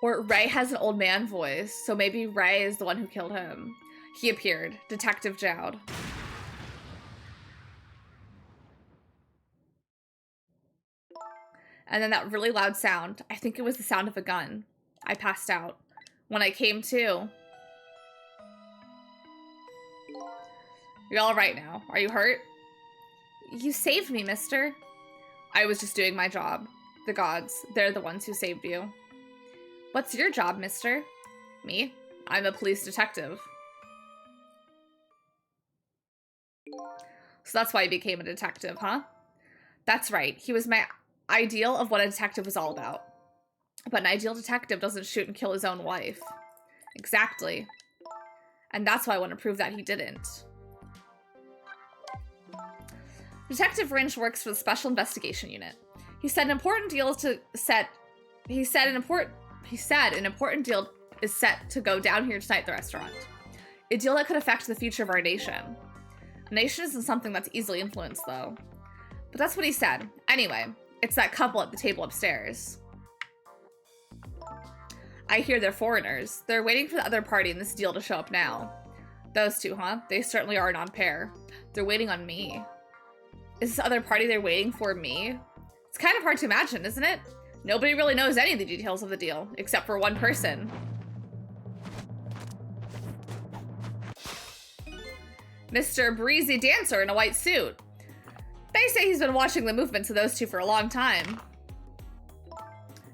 or Ray has an old man voice, so maybe Ray is the one who killed him. He appeared. Detective Jowd. And then that really loud sound. I think it was the sound of a gun. I passed out. When I came to... You're all right now. Are you hurt? You saved me, mister. I was just doing my job. The gods, they're the ones who saved you. What's your job, mister? Me? I'm a police detective. So that's why he became a detective, huh? That's right. He was my ideal of what a detective was all about. But an ideal detective doesn't shoot and kill his own wife. Exactly. And that's why I want to prove that he didn't. Detective Rinch works for the Special Investigation Unit. He said an important deal is set to go down here tonight at the restaurant. A deal that could affect the future of our nation. A nation isn't something that's easily influenced, though. But that's what he said. Anyway, it's that couple at the table upstairs. I hear they're foreigners. They're waiting for the other party in this deal to show up now. Those two, huh? They certainly are non pair. They're waiting on me. Is this other party they're waiting for me? It's kind of hard to imagine, isn't it? Nobody really knows any of the details of the deal, except for one person. Mr. Breezy Dancer in a white suit. They say he's been watching the movements of those two for a long time.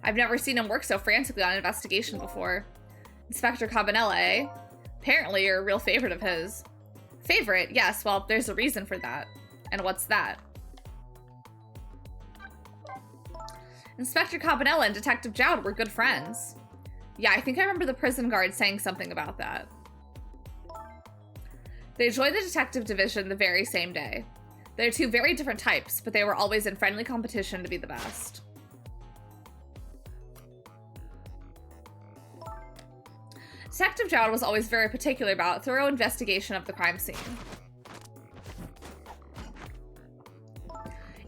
I've never seen him work so frantically on an investigation before. Inspector Cabanella, eh? Apparently you're a real favorite of his. Favorite? Yes, well, there's a reason for that. And what's that? Inspector Cabanella and Detective Jowd were good friends. Yeah, I think I remember the prison guard saying something about that. They joined the detective division the very same day. They're two very different types, but they were always in friendly competition to be the best. Detective Jowd was always very particular about thorough investigation of the crime scene.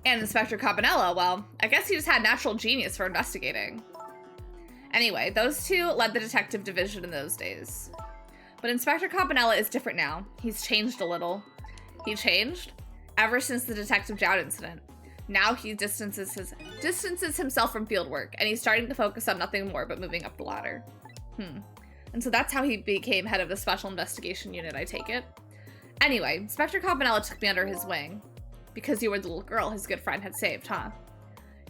And Inspector Cabanella, well, I guess he just had natural genius for investigating. Anyway, those two led the detective division in those days. But Inspector Cabanella is different now. He's changed a little. He changed ever since the Detective Jowd incident. Now he distances himself from field work, and he's starting to focus on nothing more but moving up the ladder. And so that's how he became head of the Special Investigation Unit, I take it. Anyway, Inspector Cabanella took me under his wing. Because you were the little girl his good friend had saved, huh?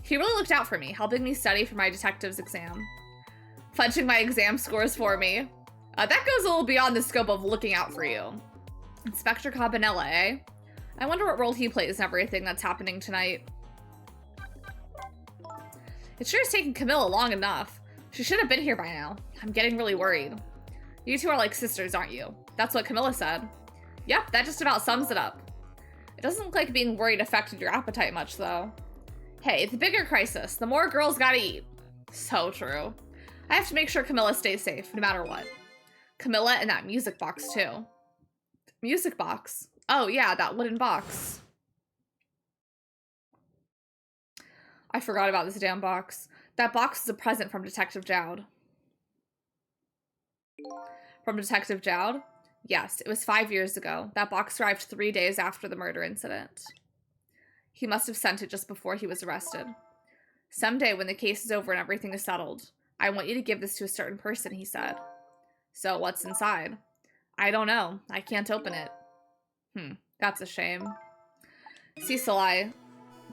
He really looked out for me, helping me study for my detective's exam. Fudging my exam scores for me. That goes a little beyond the scope of looking out for you. Inspector Cabanella, eh? I wonder what role he plays in everything that's happening tonight. It sure has taken Camilla long enough. She should have been here by now. I'm getting really worried. You two are like sisters, aren't you? That's what Camilla said. Yep, that just about sums it up. It doesn't look like being worried affected your appetite much, though. Hey, the bigger crisis, the more girls gotta eat. So true. I have to make sure Camilla stays safe, no matter what. Camilla and that music box, too. Music box? Oh, yeah, that wooden box. I forgot about this damn box. That box is a present from Detective Jowd. From Detective Jowd? Yes, it was 5 years ago. That box arrived 3 days after the murder incident. He must have sent it just before he was arrested. Someday, when the case is over and everything is settled, I want you to give this to a certain person, he said. So, what's inside? I don't know. I can't open it. That's a shame. Cecil,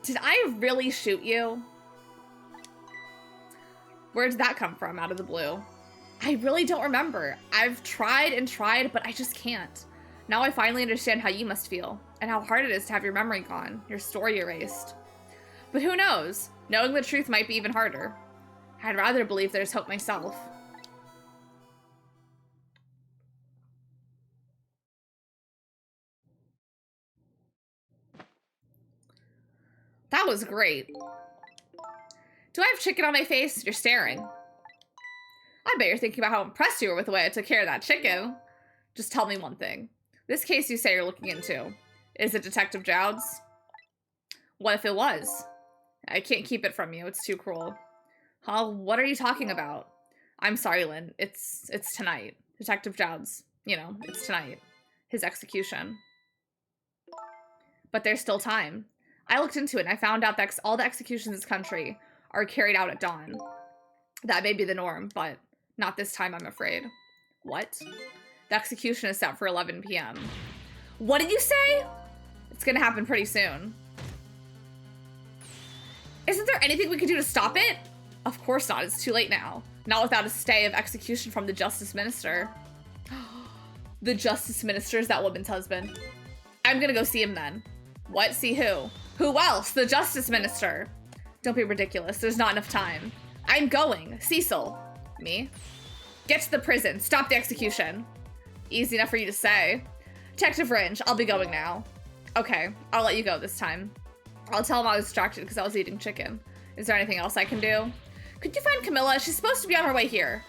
did I really shoot you? Where did that come from out of the blue? I really don't remember. I've tried and tried, but I just can't. Now I finally understand how you must feel, and how hard it is to have your memory gone, your story erased. But who knows? Knowing the truth might be even harder. I'd rather believe there's hope myself. That was great. Do I have chicken on my face? You're staring. I bet you're thinking about how impressed you were with the way I took care of that chicken. Just tell me one thing. This case you say you're looking into, is it Detective Jowd's? What if it was? I can't keep it from you. It's too cruel. Huh? What are you talking about? I'm sorry, Lynn. It's tonight. Detective Jowd's. You know, it's tonight. His execution. But there's still time. I looked into it and I found out that all the executions in this country are carried out at dawn. That may be the norm, but not this time, I'm afraid. What? The execution is set for 11 p.m. What did you say? It's gonna happen pretty soon. Isn't there anything we could do to stop it? Of course not. It's too late now. Not without a stay of execution from the Justice Minister. The Justice Minister is that woman's husband. I'm gonna go see him then. What? See who? Who else? The Justice Minister. Don't be ridiculous. There's not enough time. I'm going. Cecil. Me? Get to the prison. Stop the execution. Easy enough for you to say. Detective Rinch, I'll be going now. Okay, I'll let you go this time. I'll tell him I was distracted because I was eating chicken. Is there anything else I can do? Could you find Camilla? She's supposed to be on her way here.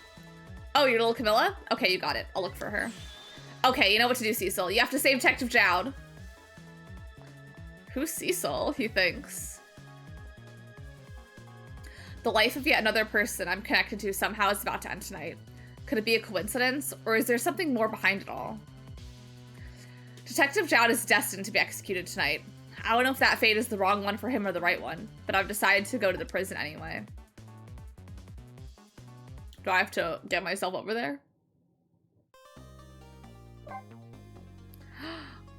Oh, your little Camilla? Okay, you got it. I'll look for her. Okay, you know what to do, Cecil. You have to save Detective Jowd. Who's Cecil, he thinks? The life of yet another person I'm connected to somehow is about to end tonight. Could it be a coincidence, or is there something more behind it all? Detective Jowd is destined to be executed tonight. I don't know if that fate is the wrong one for him or the right one, but I've decided to go to the prison anyway. Do I have to get myself over there?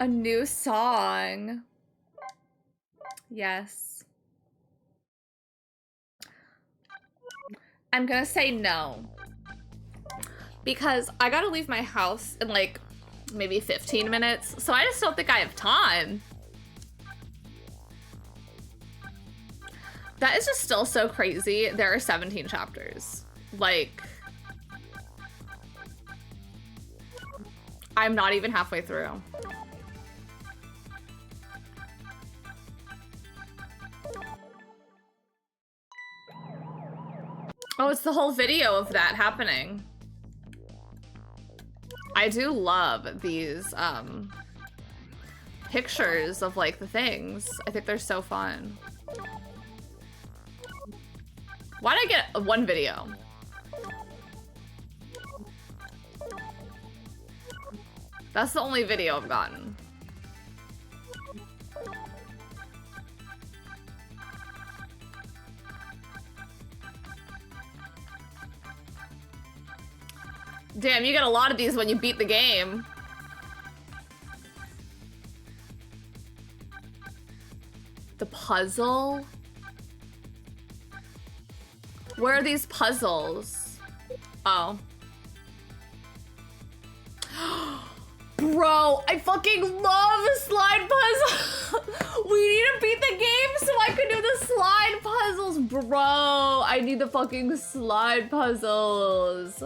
A new song. Yes. I'm gonna say no. Because I gotta leave my house in like maybe 15 minutes, so I just don't think I have time. That is just still so crazy. There are 17 chapters. Like, I'm not even halfway through. Oh, it's the whole video of that happening. I do love these pictures of like the things. I think they're so fun. Why did I get one video? That's the only video I've gotten. Damn, you get a lot of these when you beat the game. The puzzle? Where are these puzzles? Oh. Bro, I fucking love slide puzzle. We need to beat the game so I can do the slide puzzles. Bro, I need the fucking slide puzzles.